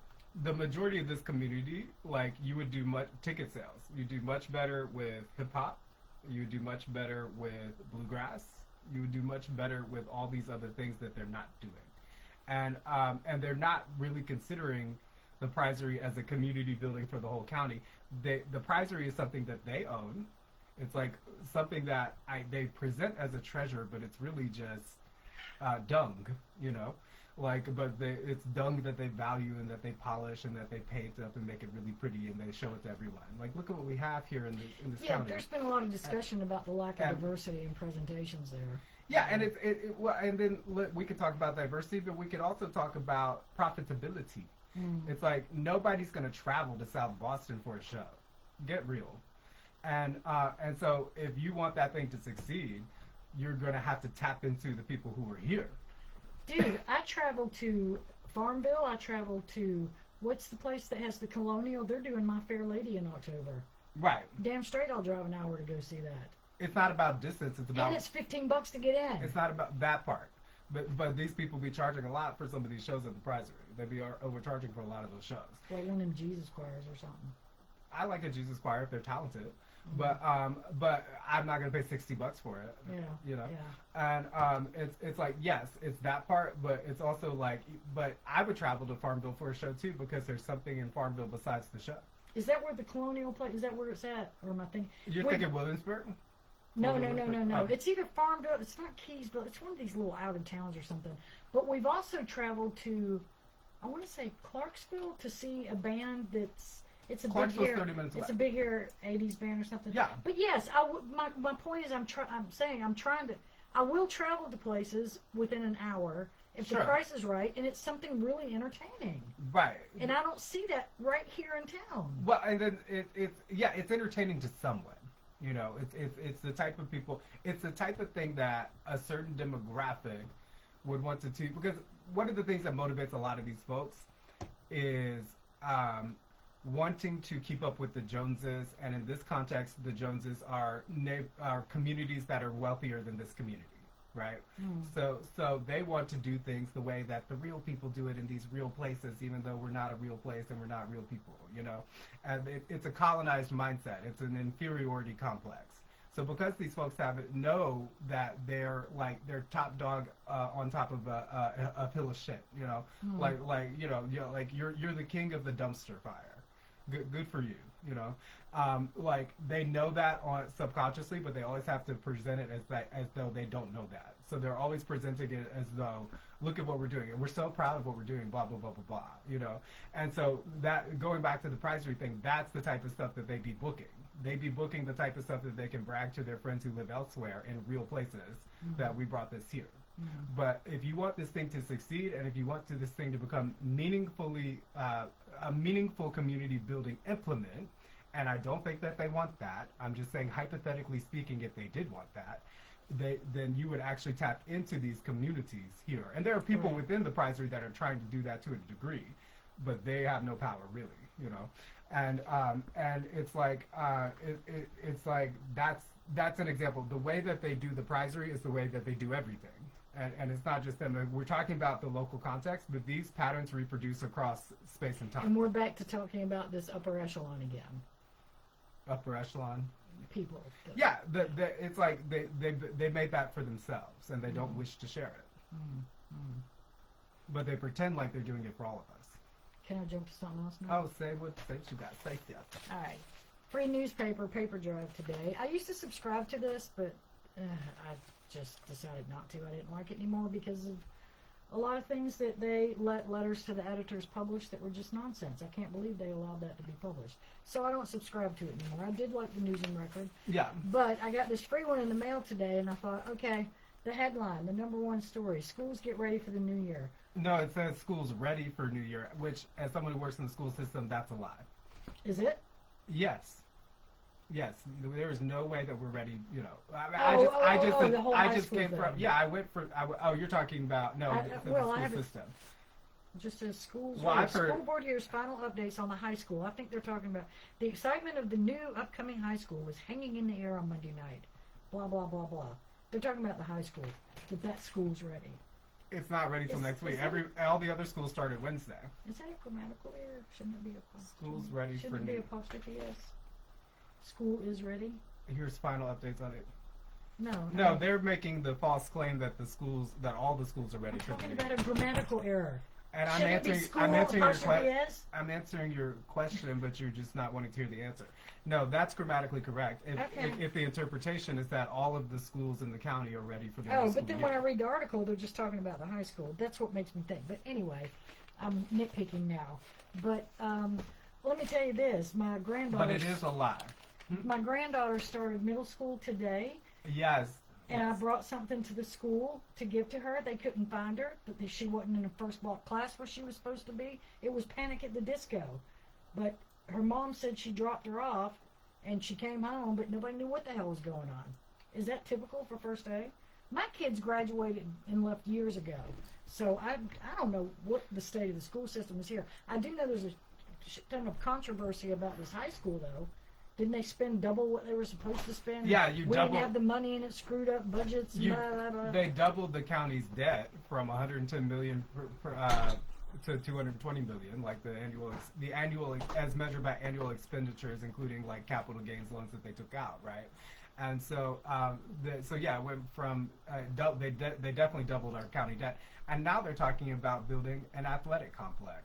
the majority of this community, like, you would do ticket sales. You do much better with hip hop. You would do much better with bluegrass. You would do much better with all these other things that they're not doing, and they're not really considering the prizery as a community building for the whole county. The prizery is something that they own. It's like something that they present as a treasure, but it's really just dung, it's dung that they value and that they polish and that they paint up and make it really pretty, and they show it to everyone. Like, look at what we have here in this county. Yeah, there's been a lot of discussion about the lack of diversity in presentations there. Yeah, and and then we could talk about diversity, but we could also talk about profitability. It's like, nobody's going to travel to South Boston for a show. Get real. And so if you want that thing to succeed, you're going to have to tap into the people who are here. Dude, I traveled to Farmville. I traveled to, what's the place that has the Colonial? They're doing My Fair Lady in October. Right. Damn straight I'll drive an hour to go see that. It's not about distance. It's about... And it's $15 to get in. It's not about that part. But these people be charging a lot for some of these shows at the prizery. They be overcharging for a lot of those shows. Like one of them Jesus choirs or something. I like a Jesus choir if they're talented. But I'm not gonna pay $60 for it. Yeah. Yeah. And it's like, yes, it's that part, but it's also like, but I would travel to Farmville for a show too, because there's something in Farmville besides the show. Is that where the Colonial place? Is that where it's at, or am I thinking? You're thinking Williamsburg? No. Oh. It's either Farmville. It's not Keysville. It's one of these little out of towns or something. But we've also traveled to, I want to say Clarksville, to see a band that's. It's a big hair. 30 minutes away. It's a big hair 80s band or something. Yeah. But yes, my point is I'm trying to. I will travel to places within an hour if the price is right, and it's something really entertaining. Right. And I don't see that right here in town. Well, and then it's entertaining to someone. You know, it's the type of people. It's the type of thing that a certain demographic would want to because one of the things that motivates a lot of these folks is wanting to keep up with the Joneses, and in this context, the Joneses are communities that are wealthier than this community, right? So they want to do things the way that the real people do it in these real places, even though we're not a real place and we're not real people, you know? And it's a colonized mindset. It's an inferiority complex. So because these folks know that they're top dog on top of a hill of shit, you know, like you're the king of the dumpster fire. Good for you, you know. Like they know that subconsciously, but they always have to present it as though they don't know that. So they're always presenting it as though, look at what we're doing, and we're so proud of what we're doing, blah blah blah blah blah, you know. And so that, going back to the prizery thing, that's the type of stuff that they be booking. They be booking the type of stuff that they can brag to their friends who live elsewhere in real places that we brought this here. But if you want this thing to succeed, and if you want this thing to become a meaningful community building implement, and I don't think that they want that, I'm just saying hypothetically speaking, if they did want that, then you would actually tap into these communities here. And there are people within the prizery that are trying to do that to a degree, but they have no power really, you know. And it's like it's like that's an example. The way that they do the prizery is the way that they do everything. And it's not just them. We're talking about the local context, but these patterns reproduce across space and time. And we're back to talking about this upper echelon again. Upper echelon? People. Yeah, it's like they made that for themselves, and they don't wish to share it. But they pretend like they're doing it for all of us. Can I jump to something else now? Oh, say what you got. Say stuff. All right. Free newspaper, paper drive today. I used to subscribe to this, but I just decided not to. I didn't like it anymore because of a lot of things that they let letters to the editors publish that were just nonsense. I can't believe they allowed that to be published. So I don't subscribe to it anymore. I did like the News and Record. Yeah. But I got this free one in the mail today, and I thought, okay, the headline, the #1 story, schools get ready for the new year. No, it says schools ready for New Year, which, as someone who works in the school system, that's a lie. Is it? Yes. Yes, there is no way that we're ready. You know, I just came from. Yeah, I went for. You're talking about the school system. Just as schools. Well, I've heard. School board hears final updates on the high school. I think they're talking about the excitement of the new upcoming high school was hanging in the air on Monday night. Blah blah blah blah. They're talking about the high school. That school's ready. It's not ready till next week. All the other schools started Wednesday. Is that a grammatical error? Shouldn't it be apostrophe? School's ready Shouldn't for it be apostrophe S? School is ready? Here's final updates on it. No, they're making the false claim that all the schools are ready for the talking new year. about a grammatical error. And I'm answering your question, but you're just not wanting to hear the answer. No, that's grammatically correct. If the interpretation is that all of the schools in the county are ready for the new school but then year. when I read the article, they're just talking about the high school. That's what makes me think. But anyway, I'm nitpicking now. But let me tell you this: my granddaughter. But it is a lie. My granddaughter started middle school today. Yes. And I brought something to the school to give to her. They couldn't find her. But she wasn't in the first block class where she was supposed to be. It was Panic at the Disco. But her mom said she dropped her off, and she came home, but nobody knew what the hell was going on. Is that typical for first day? My kids graduated and left years ago. So I don't know what the state of the school system is here. I do know there's a ton of controversy about this high school, though. Didn't they spend double what they were supposed to spend? Yeah, we didn't have the money, and it screwed up budgets. Blah, blah, blah. They doubled the county's debt from 110 million to 220 million, like the annual as measured by annual expenditures, including like capital gains loans that they took out, right? And so, it went from they definitely doubled our county debt, and now they're talking about building an athletic complex.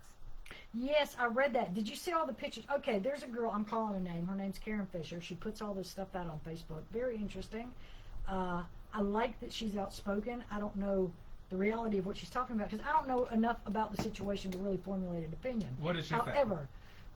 Yes, I read that. Did you see all the pictures? Okay, there's a girl, I'm calling her name. Her name's Karen Fisher. She puts all this stuff out on Facebook. Very interesting. I like that she's outspoken. I don't know the reality of what she's talking about because I don't know enough about the situation to really formulate an opinion. What did she say? However,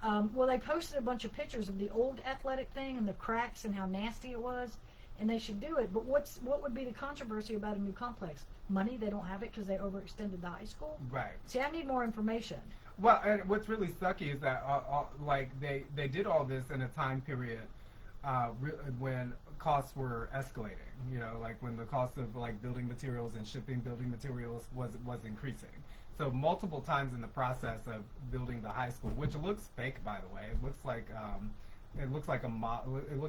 they posted a bunch of pictures of the old athletic thing and the cracks and how nasty it was, and they should do it. But what would be the controversy about a new complex? Money? They don't have it because they overextended the high school? Right. See, I need more information. Well, and what's really sucky is that they did all this in a time period when costs were escalating. You know, like when the cost of like building materials and shipping building materials was increasing. So multiple times in the process of building the high school, which looks fake, by the way. It looks like it looks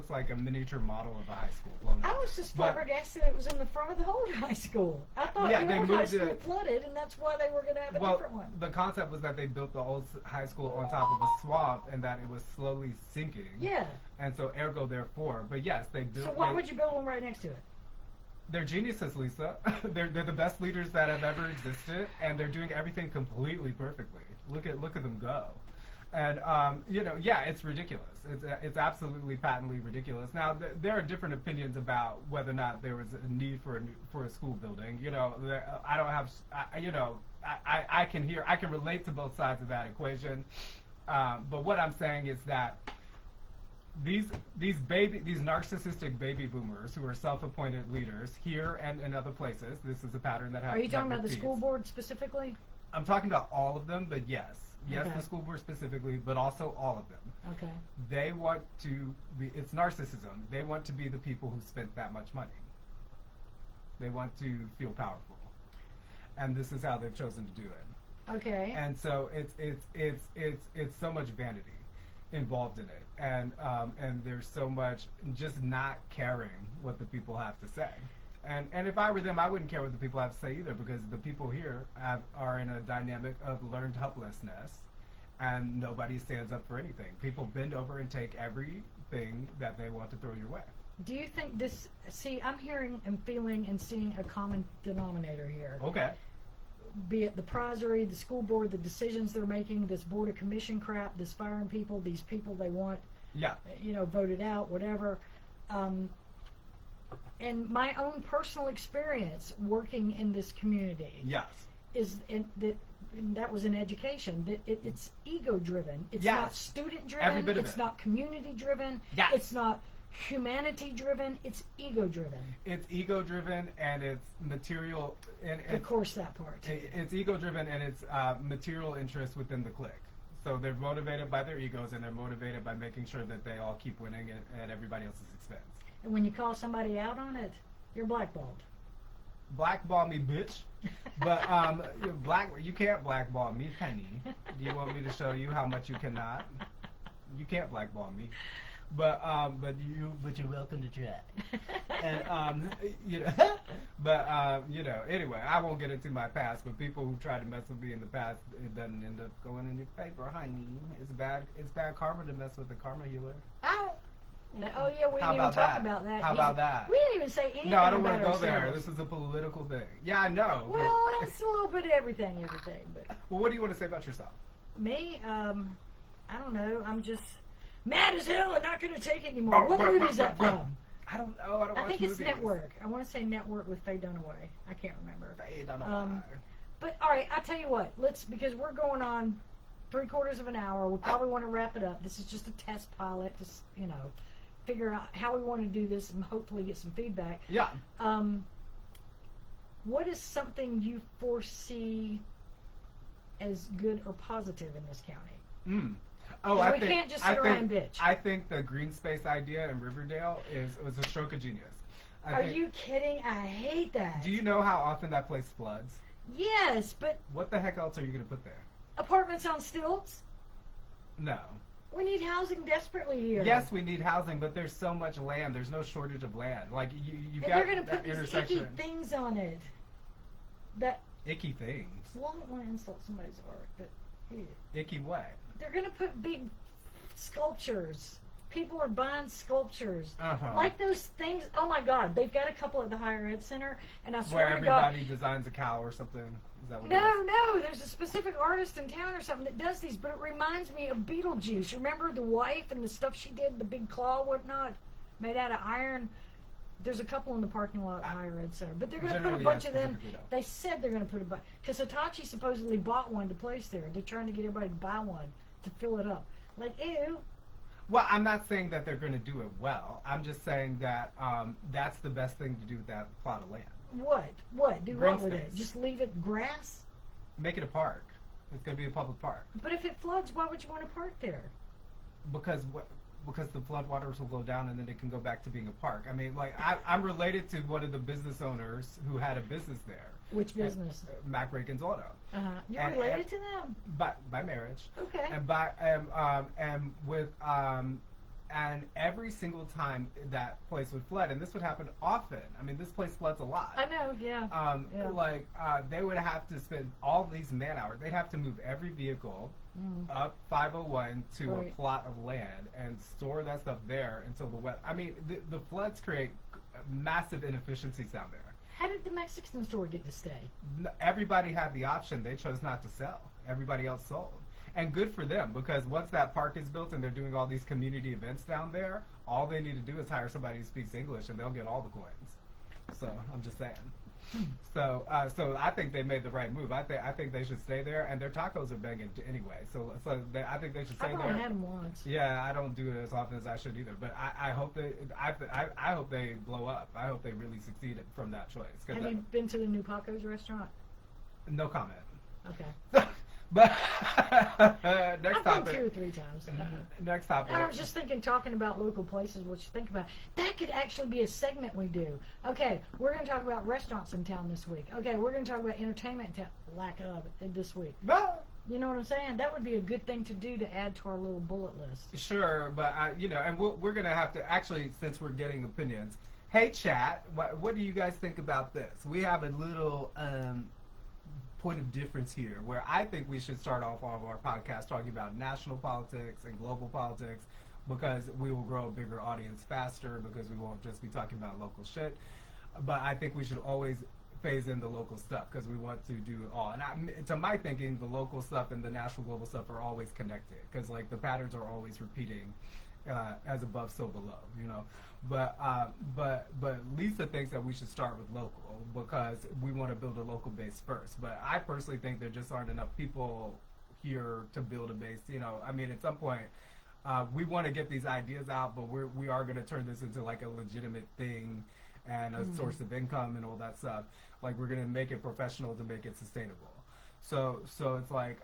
like a miniature model of a high school blown I up. was just But- flabbergasted it was in the front of the whole high school. I thought Yeah, the they old high moved school it- flooded, and that's why they were going to have a Well, different one. the concept was that they built the old high school on top of a swamp, and that it was slowly sinking. Yeah. And so, ergo, therefore. But yes, they built. So why would you build one right next to it? They're geniuses, Lisa. they're the best leaders that have ever existed, and they're doing everything completely perfectly. Look at them go. And yeah, it's ridiculous. It's absolutely patently ridiculous. Now, there are different opinions about whether or not there was a need for a school building. I don't have. I can relate to both sides of that equation. But what I'm saying is that these narcissistic baby boomers who are self-appointed leaders here and in other places. This is a pattern that happens. Are you talking about the school board specifically? I'm talking about all of them, but yes, Okay. the school board specifically, but also all of them. Okay. They want to be. It's narcissism. They want to be the people who spent that much money. They want to feel powerful, and this is how they've chosen to do it. Okay. And so it's so much vanity involved in it, and there's so much just not caring what the people have to say. And if I were them, I wouldn't care what the people have to say either, because the people here are in a dynamic of learned helplessness, and nobody stands up for anything. People bend over and take everything that they want to throw your way. Do you think this? See, I'm hearing and feeling and seeing a common denominator here. Okay. Be it the prisory, the school board, the decisions they're making, this board of commission crap, this firing people, these people they want, Yeah. Voted out, whatever. And my own personal experience working in this community Yes. is that was in education. That it's ego driven. It's Yes. not student driven. Every bit of it's it. not community driven. Yes. It's not humanity driven. It's ego driven. It's ego driven, and it's material, and Of course, that part. it's ego driven, and it's material interest within the clique. So they're motivated by their egos, and they're motivated by making sure that they all keep winning at everybody else's expense. And when you call somebody out on it, you're blackballed. Blackball me, bitch. But you can't blackball me, Penny. Do you want me to show you how much you cannot? You can't blackball me. But you're welcome to try. And anyway, I won't get into my past, but people who tried to mess with me in the past, it doesn't end up going in your favor, honey. It's bad karma to mess with the karma healer. Oh yeah, we How didn't even about talk that? about that. How about that? We didn't even say anything. No, I don't want about to go there. ourselves. This is a political thing. Yeah, I know. Well, it's a little bit of everything. But Well, what do you want to say about yourself? me, I don't know. I'm just mad as hell and not going to take it anymore. What movie is that from? I don't know. I don't I watch think movies. it's Network. I want to say Network with Faye Dunaway. I can't remember. Faye Dunaway. But all right, I'll tell you what. Because we're going on 3/4 of an hour. We probably want to wrap it up. This is just a test pilot. Just figure out how we want to do this and hopefully get some feedback. Yeah. What is something you foresee as good or positive in this county? Oh, we can't just sit around and bitch. I think the green space idea in Riverdale was a stroke of genius. Are you kidding? I hate that. Do you know how often that place floods? Yes, but What the heck else are you going to put there? apartments on stilts? No. We need housing desperately here. Yes, we need housing, but there's so much land. There's no shortage of land. Like you And got they're going to that put these intersection. icky things on it. That, Icky things. well, I don't want to insult somebody's art, but Icky what? they're going to put big sculptures. People are buying sculptures. Uh-huh. Like those things. Oh my God, they've got a couple at the higher ed center, and I Where swear to God. everybody designs a cow or something. Is that what it is? No, there's a specific artist in town or something that does these, but it reminds me of Beetlejuice. Remember the wife and the stuff she did, the big claw, whatnot, made out of iron? There's a couple in the parking lot at the higher ed center, but they're going to put a Generally, bunch I of them. specifically don't. They said they're going to put a bunch, because Hitachi supposedly bought one to place there. They're trying to get everybody to buy one to fill it up. Like, ew. Well, I'm not saying that they're going to do it well. I'm just saying that that's the best thing to do with that plot of land. What? Do Green what with it? space. Just leave it grass? Make it a park. It's going to be a public park. But if it floods, why would you want to park there? Because the floodwaters will go down and then it can go back to being a park. I mean, like, I'm related to one of the business owners who had a business there. Which business? Mac Reagan's Auto. You're related to them? By marriage. Okay. And with and every single time that place would flood, and this would happen often. I mean, this place floods a lot. I know, yeah. They would have to spend all these man hours. They'd have to move every vehicle up 501 to a plot of land and store that stuff there until the wet. I mean, the floods create massive inefficiencies down there. How did the Mexican store get to stay? Everybody had the option. They chose not to sell. Everybody else sold. And good for them, because once that park is built and they're doing all these community events down there, all they need to do is hire somebody who speaks English and they'll get all the coins. So I'm just saying. So I think they made the right move. I think they should stay there, and their tacos are banging anyway. I think they should stay there. I've only had them once. Yeah, I don't do it as often as I should either. But I hope I hope they blow up. I hope they really succeed from that choice. Have you been to the new Paco's restaurant? No comment. Okay. But next I've topic. been 2 or 3 times. Next topic. And I was just thinking, talking about local places, what you think about. That could actually be a segment we do. Okay, we're going to talk about restaurants in town this week. Okay, we're going to talk about entertainment lack of it this week. You know what I'm saying? That would be a good thing to do to add to our little bullet list. Sure, but and we're going to have to actually, since we're getting opinions. Hey, chat, what do you guys think about this? We have a little point of difference here, where I think we should start off all of our podcasts talking about national politics and global politics, because we will grow a bigger audience faster, because we won't just be talking about local shit. But I think we should always phase in the local stuff, because we want to do it all. And to my thinking, the local stuff and the national global stuff are always connected, because like the patterns are always repeating, as above, so below, you know. But Lisa thinks that we should start with local, because we want to build a local base first. But I personally think there just aren't enough people here to build a base. You know, I mean, at some point, we want to get these ideas out, but we are going to turn this into like a legitimate thing and a source of income and all that stuff. Like, we're going to make it professional to make it sustainable. So it's like,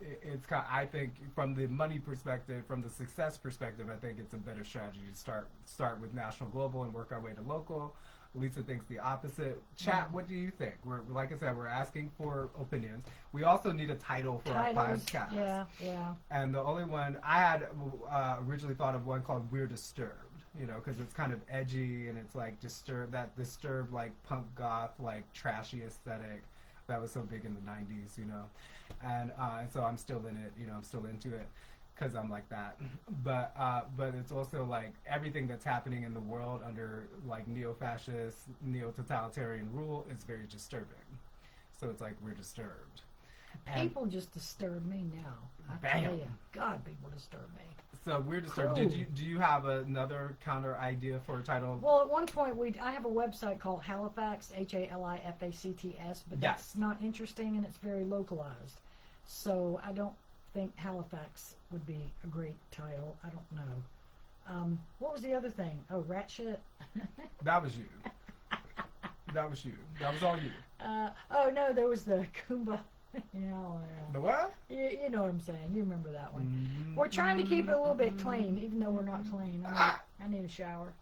it's kind of, I think from the money perspective, from the success perspective, I think it's a better strategy to start with national, global, and work our way to local. Lisa thinks the opposite. Chat, what do you think? Like I said, we're asking for opinions. We also need a title for our podcast. Yeah. And the only one I had originally thought of one called We're Disturbed. You know, because it's kind of edgy and it's like disturbed like punk goth, like trashy aesthetic that was so big in the 90s, you know. And so I'm still in it, you know, I'm still into it because I'm like that. But it's also like everything that's happening in the world under like neo-fascist, neo-totalitarian rule is very disturbing. So it's like we're disturbed. People just disturb me now. I tell you, God, people disturb me. So we're disturbed. Do you have another counter idea for a title? Well, at one point I have a website called Halifax, Halifacts, but that's not interesting and it's very localized. So I don't think Halifax would be a great title. I don't know. What was the other thing? Oh, rat shit. That was you. That was you. That was all you. Oh no, there was the Kumba. The what? You know what I'm saying. You remember that one. Mm-hmm. We're trying to keep it a little bit clean, even though we're not clean. I need a shower.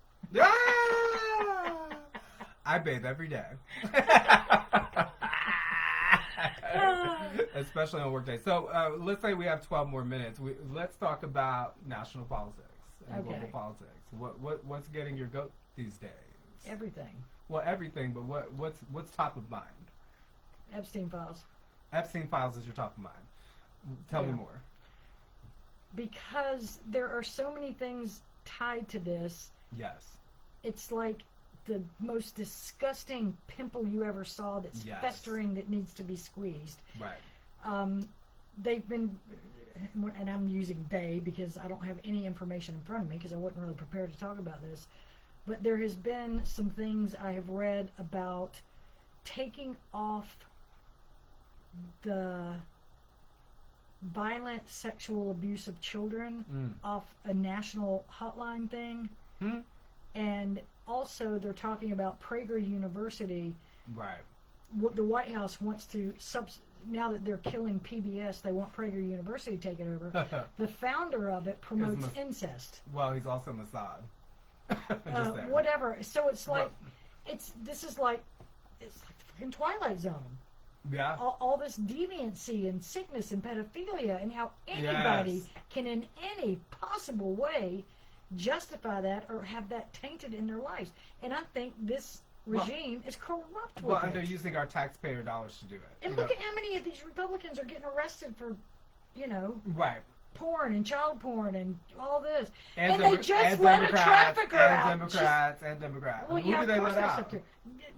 I bathe every day. Especially on work days. So let's say we have 12 more minutes. Let's talk about national politics and global politics. What's getting your goat these days? Everything. Well, everything, but what's top of mind? Epstein Files. Epstein Files is your top of mind. Tell me more. Because there are so many things tied to this. Yes. It's like the most disgusting pimple you ever saw that's festering that needs to be squeezed. Right. They've been, and I'm using they because I don't have any information in front of me because I wasn't really prepared to talk about this, but there has been some things I have read about taking off the violent sexual abuse of children off a national hotline thing. And also they're talking about Prager University. Right. What the White House wants to now that they're killing PBS, they want Prager University taken over. The founder of it promotes incest. Well, he's also Mossad. Whatever. So it's like it's like the in Twilight Zone. Yeah. All this deviancy and sickness and pedophilia, and how anybody can in any possible way justify that or have that tainted in their lives. And I think this regime is corrupt with Well, it. and they're using our taxpayer dollars to do it. And look at how many of these Republicans are getting arrested for, Right. porn and child porn and all this. And they just let a trafficker out. And Democrats. Well, Who do they let out?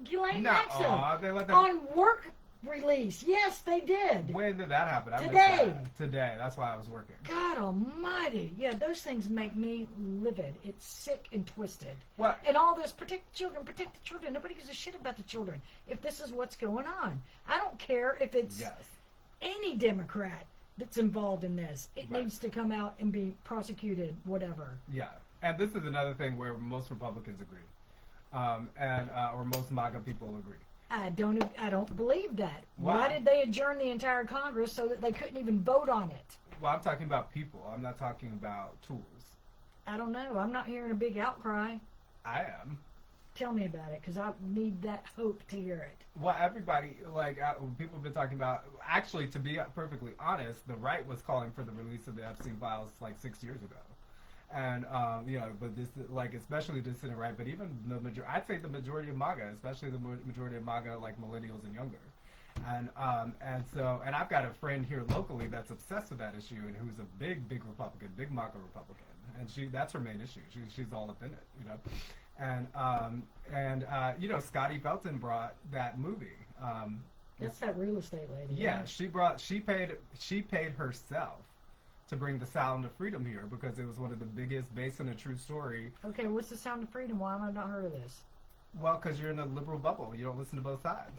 Ghislaine No, Maxwell. they let them. On work release. Yes, they did. When did that happen? I missed Today. that. Today. That's why I was working. God almighty. Yeah, those things make me livid. It's sick and twisted. What? And all this, protect the children. Nobody gives a shit about the children if this is what's going on. I don't care if it's any Democrat that's involved in this. It needs to come out and be prosecuted, whatever. Yeah. And this is another thing where most Republicans agree. Or most MAGA people agree. I don't believe that. Why? Why did they adjourn the entire Congress so that they couldn't even vote on it? Well, I'm talking about people. I'm not talking about tools. I don't know. I'm not hearing a big outcry. I am. Tell me about it, because I need that hope to hear it. Well, everybody, people have been talking about, actually, to be perfectly honest, the right was calling for the release of the Epstein Files 6 years ago. And, but this, especially dissident right, but even I'd say the majority of MAGA, especially the majority of MAGA, millennials and younger. And I've got a friend here locally that's obsessed with that issue and who's a big Republican, big MAGA Republican. And that's her main issue. She's all up in it, And Scotty Felton brought that movie. That's that real estate lady. Yeah, right? she paid herself to bring The Sound of Freedom here because it was one of the biggest, based on a true story. Okay, what's The Sound of Freedom? Why have I not heard of this? Well, because you're in a liberal bubble. You don't listen to both sides.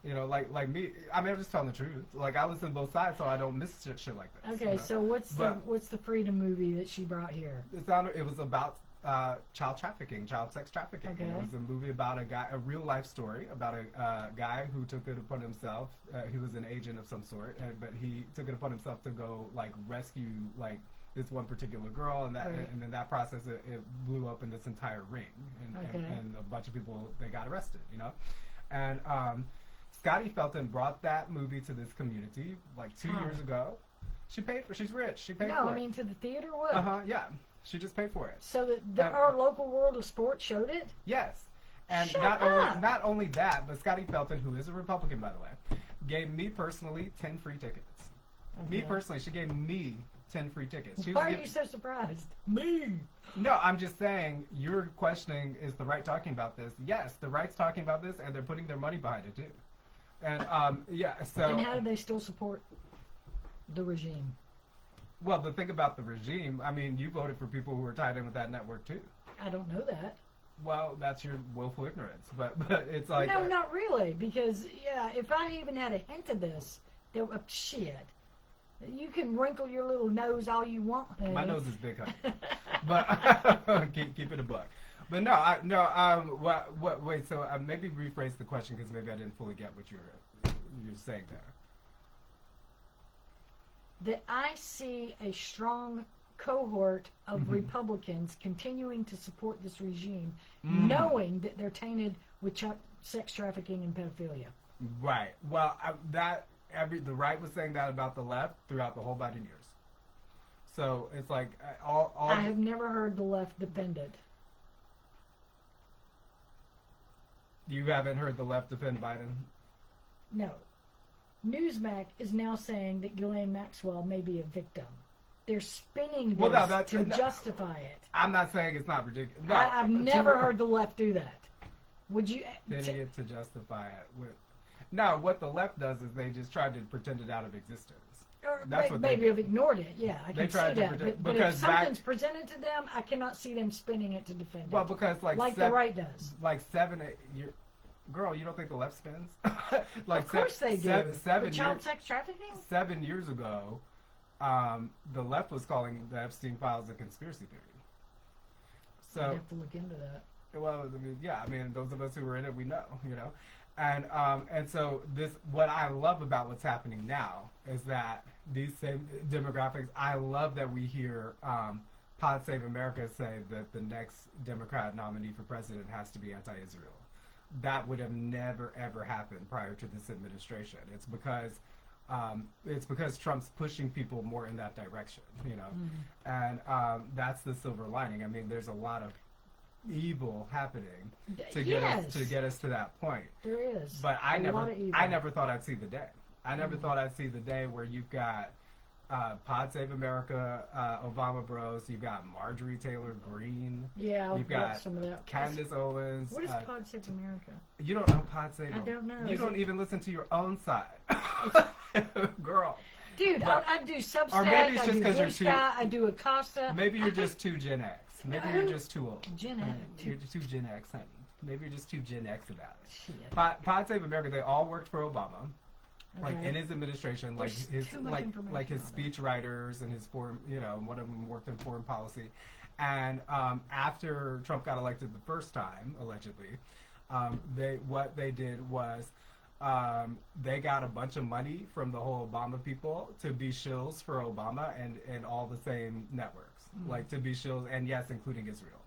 Like me. I mean, I'm just telling the truth. I listen to both sides, so I don't miss shit like this. Okay, so what's the Freedom movie that she brought here? It was about child sex trafficking. Okay. It was a movie about a real life story about a guy who took it upon himself. He was an agent of some sort, but he took it upon himself to go rescue this one particular girl, and and in that process it blew up in this entire ring, and a bunch of people they got arrested, and Scotty Felton brought that movie to this community 2 years ago. She paid for. She's rich. She paid for it. No, I mean to the theater. What? Yeah. She just paid for it. So our local World of Sport showed it? Yes. And not only that, but Scotty Felton, who is a Republican, by the way, gave me personally 10 free tickets. Okay. Me personally, she gave me 10 free tickets. Why are you so surprised? Me! No, I'm just saying, you're questioning, is the right talking about this? Yes, the right's talking about this, and they're putting their money behind it, too. And, so... And how do they still support the regime? Well, the thing about the regime, I mean, you voted for people who were tied in with that network, too. I don't know that. Well, that's your willful ignorance, but it's like... No, not really, because, if I even had a hint of this, shit. You can wrinkle your little nose all you want, honey. My nose is big, honey. But keep it a buck. But wait, so maybe rephrase the question, because maybe I didn't fully get what you're saying there. That I see a strong cohort of Republicans continuing to support this regime, knowing that they're tainted with sex trafficking and pedophilia. Right. Well, the right was saying that about the left throughout the whole Biden years. So it's all I have never heard the left defend it. You haven't heard the left defend Biden? No. Newsmax is now saying that Ghislaine Maxwell may be a victim. They're spinning this to justify it. I'm not saying it's not ridiculous. No, I've never heard the left do that. Would you? Spinning it to justify it. No, what the left does is they just try to pretend it out of existence. Or maybe have ignored it. Yeah, I can see that. But if something's presented to them, I cannot see them spinning it to defend it. Well, because the right does. 7, 8 years. Girl, you don't think the left spins? Of course they do. Child sex trafficking? 7 years ago, the left was calling the Epstein Files a conspiracy theory. So I'd have to look into that. Well, I mean, those of us who were in it, we know, And so what I love about what's happening now is that these same demographics, I love that we hear Pod Save America say that the next Democrat nominee for president has to be anti-Israel. that would have never ever happened prior to this administration. It's because Trump's pushing people more in that direction, you know, and that's the silver lining. I mean, there's a lot of evil happening to get us to that point. There is, but I never thought I'd see the day. I never thought I'd see the day where you've got Pod Save America, Obama Bros. You've got Marjorie Taylor Greene. Yeah, you've got some of that. Candace Owens. What is Pod Save America? You don't know Pod Save? I don't know. You don't even listen to your own side, girl. Dude, I do Substack. Or maybe it's I just do because you're Blue Sky, I do Acosta. Maybe you're just too Gen X. Maybe you're just too old. Gen X. You're just too Gen X, honey. Maybe you're just too Gen X about it. Shit. Pod Save America, they all worked for Obama. Okay. Like in his administration, There's his too much information like his on speech writers and his foreign, you know, one of them worked in foreign policy, and after Trump got elected the first time, allegedly, what they did was they got a bunch of money from the whole Obama people to be shills for Obama and all the same networks, like to be shills, and yes, including Israel.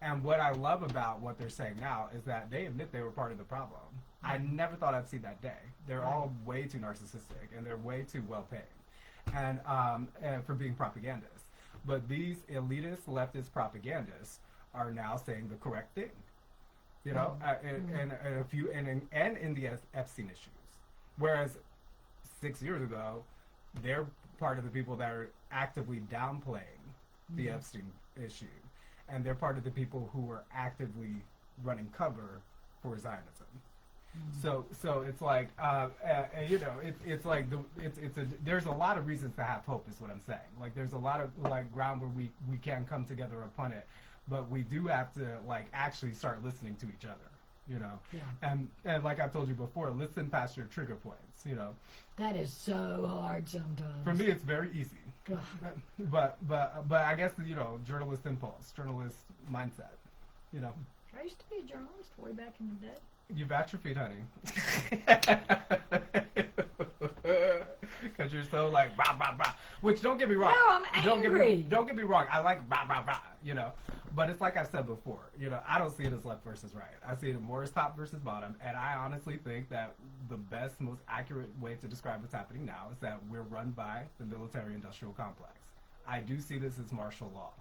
And what I love about what they're saying now is that they admit they were part of the problem. I never thought I'd see that day. They're all way too narcissistic, and they're way too well paid, and for being propagandists. But these elitist leftist propagandists are now saying the correct thing, you know, and in the Epstein issues. Whereas 6 years ago, they're part of the people that are actively downplaying the Epstein issue, and they're part of the people who are actively running cover for Zionism. So it's like, you know, it's like there's a lot of reasons to have hope, is what I'm saying. Like there's a lot of like ground where we can come together upon it, but we do have to like actually start listening to each other, you know. Yeah. And like I've told you before, listen past your trigger points, you know. That is so hard sometimes. For me, it's very easy. but I guess, you know, journalist impulse, journalist mindset, you know. I used to be a journalist way back in the day. You've atrophied, honey. Because you're so like, bah, bah, bah. Which, don't get me wrong. No, I'm angry. Don't get me wrong. I like bah, bah, bah, you know. But it's like I said before, you know, I don't see it as left versus right. I see it more as top versus bottom. And I honestly think that the best, most accurate way to describe what's happening now is that we're run by the military-industrial complex. I do see this as martial law.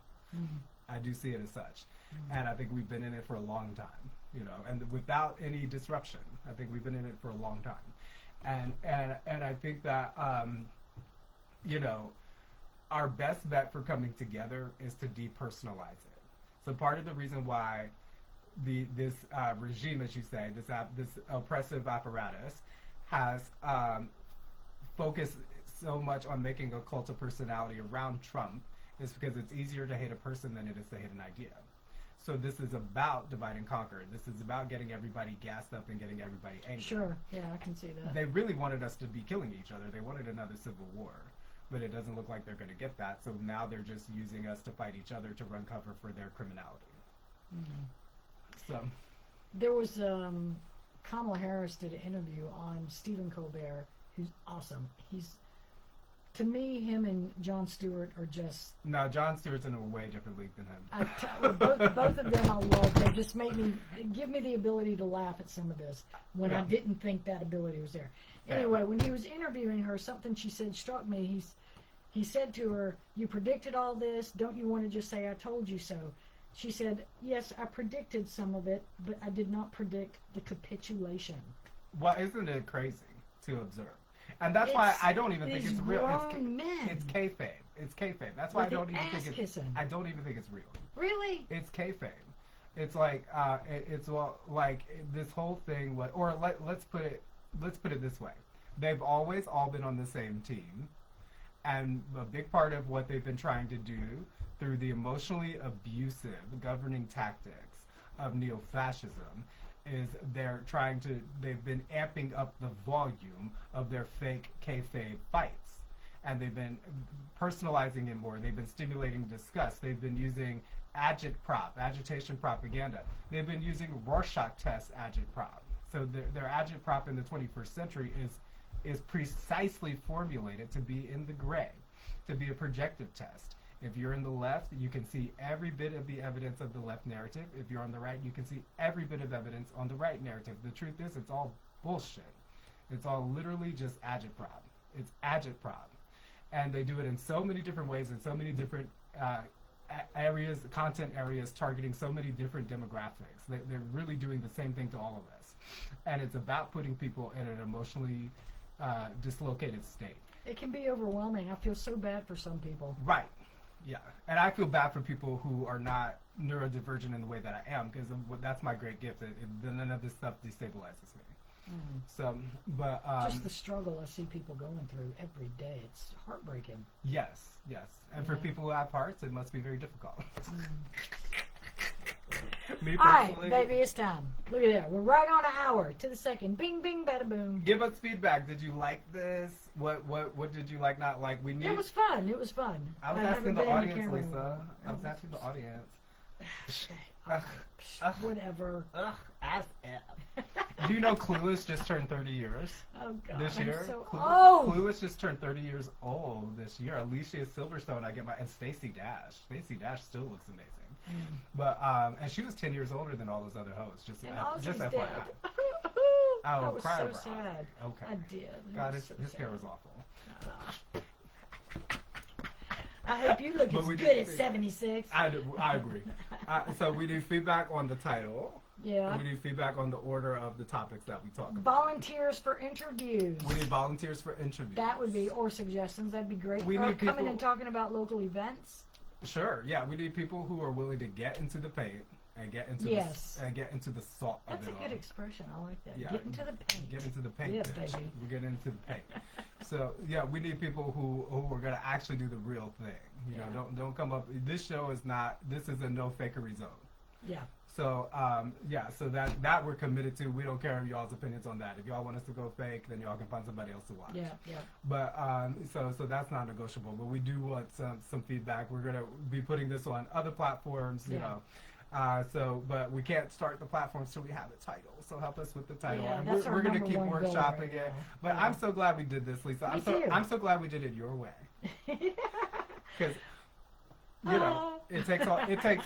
I do see it as such. And I think we've been in it for a long time. You know, and without any disruption. I think we've been in it for a long time, and I think that you know, our best bet for coming together is to depersonalize it. So part of the reason why this regime, as you say, this oppressive apparatus has focused so much on making a cult of personality around Trump is because it's easier to hate a person than it is to hate an idea. So this is about divide and conquer. This is about getting everybody gassed up and getting everybody angry. Sure, yeah, I can see that. They really wanted us to be killing each other. They wanted another civil war. But it doesn't look like they're going to get that. So now they're just using us to fight each other to run cover for their criminality. So there was Kamala Harris did an interview on Stephen Colbert, who's awesome. To me, him and Jon Stewart are just... No, Jon Stewart's in a way different league than him. Both of them I love. They just give me the ability to laugh at some of this when I didn't think that ability was there. Anyway, when he was interviewing her, something she said struck me. He said to her, "You predicted all this. Don't you want to just say, I told you so?" She said, "Yes, I predicted some of it, but I did not predict the capitulation." Well, isn't it crazy to observe? And that's why I don't even think it's real. It's kayfabe. It's kayfabe. That's why I don't even think it's real. Really? It's kayfabe. It's like it's like this whole thing. Let's put it this way. They've always all been on the same team, and a big part of what they've been trying to do through the emotionally abusive governing tactics of neo-fascism is they've been amping up the volume of their fake kayfabe fights. And they've been personalizing it more. They've been stimulating disgust. They've been using AgitProp, agitation propaganda. They've been using Rorschach test AgitProp. So their AgitProp in the 21st century is precisely formulated to be in the gray, to be a projective test. If you're in the left, you can see every bit of the evidence of the left narrative. If you're on the right, you can see every bit of evidence on the right narrative. The truth is, it's all bullshit. It's all literally just agitprop. It's agitprop. And they do it in so many different ways, in so many different areas, content areas, targeting so many different demographics. They're really doing the same thing to all of us. And it's about putting people in an emotionally dislocated state. It can be overwhelming. I feel so bad for some people. Right. Yeah. And I feel bad for people who are not neurodivergent in the way that I am, because that's my great gift. None of this stuff destabilizes me. So, but just the struggle I see people going through every day, it's heartbreaking. Yes, and for people who have hearts, it must be very difficult. Me All right, personally, baby, it's time. Look at that. We're right on an hour to the second. Bing, bing, bada boom. give us feedback. Did you like this? What did you like? Not like? We need. It was fun. It was fun. I was asking the audience, Lisa. I was asking the audience. Whatever. Do you know Clueless just turned 30 years Oh God, this year? I'm so Clueless just turned 30 years old this year. Alicia Silverstone, and Stacey Dash. Stacey Dash still looks amazing. But and she was 10 years older than all those other hosts. Just Ozzy's FYI. dead. I was cried so about it. sad. Okay. I did. God, was his so hair sad. was awful. I hope you look But as we good did- at 76. I agree. So we do feedback on the title. Yeah. We do feedback on the order of the topics that we talk about. Volunteers for interviews. We need volunteers for interviews. That would be, or suggestions. That'd be great. We or need coming people- and talking about local events. Sure, yeah. We need people who are willing to get into the paint and get into Yes. the salt That's of a it good all. expression. I like that. Yeah. Get into the paint. Get into the paint. Yeah, bitch. baby. We're getting into the paint. So yeah, we need people who are gonna actually do the real thing. You know, don't come up. This show is not. This is a no fakery zone. Yeah. So so that we're committed to. We don't care of y'all's opinions on that. If y'all want us to go fake, then y'all can find somebody else to watch. Yeah. Yeah. But so that's not negotiable. But we do want some feedback. We're gonna be putting this on other platforms, you know. But we can't start the platforms till we have a title. So help us with the title. Yeah, And that's our we're gonna number keep one goal workshopping right it. now. But Yeah. I'm so glad we did this, Lisa. Me too. I'm so glad we did it your way. Because you know, it takes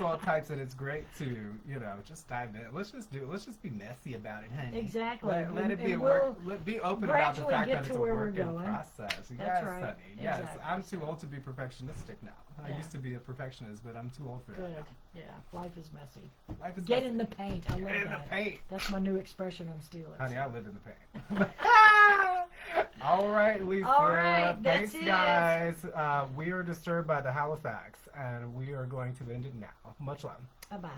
all types, and it's great to just dive in. Let's just be messy about it, honey. Exactly. Let it be a And work. Be open about the gradually fact get that it's to a where we're work in going. process. That's Yes, right. honey. Yes, Exactly. I'm too old to be perfectionistic now. I Yeah. used to be a perfectionist, but I'm too old for Good. that. Yeah. Life is messy. Life is Get messy. in the paint. I love Get in the that. paint. That's my new expression I'm stealing. Honey, I live in the paint. All right, Lisa. All right, Thanks, that's it. guys. We are disturbed by the Halifax, and we are going to end it now. Much love. Bye bye.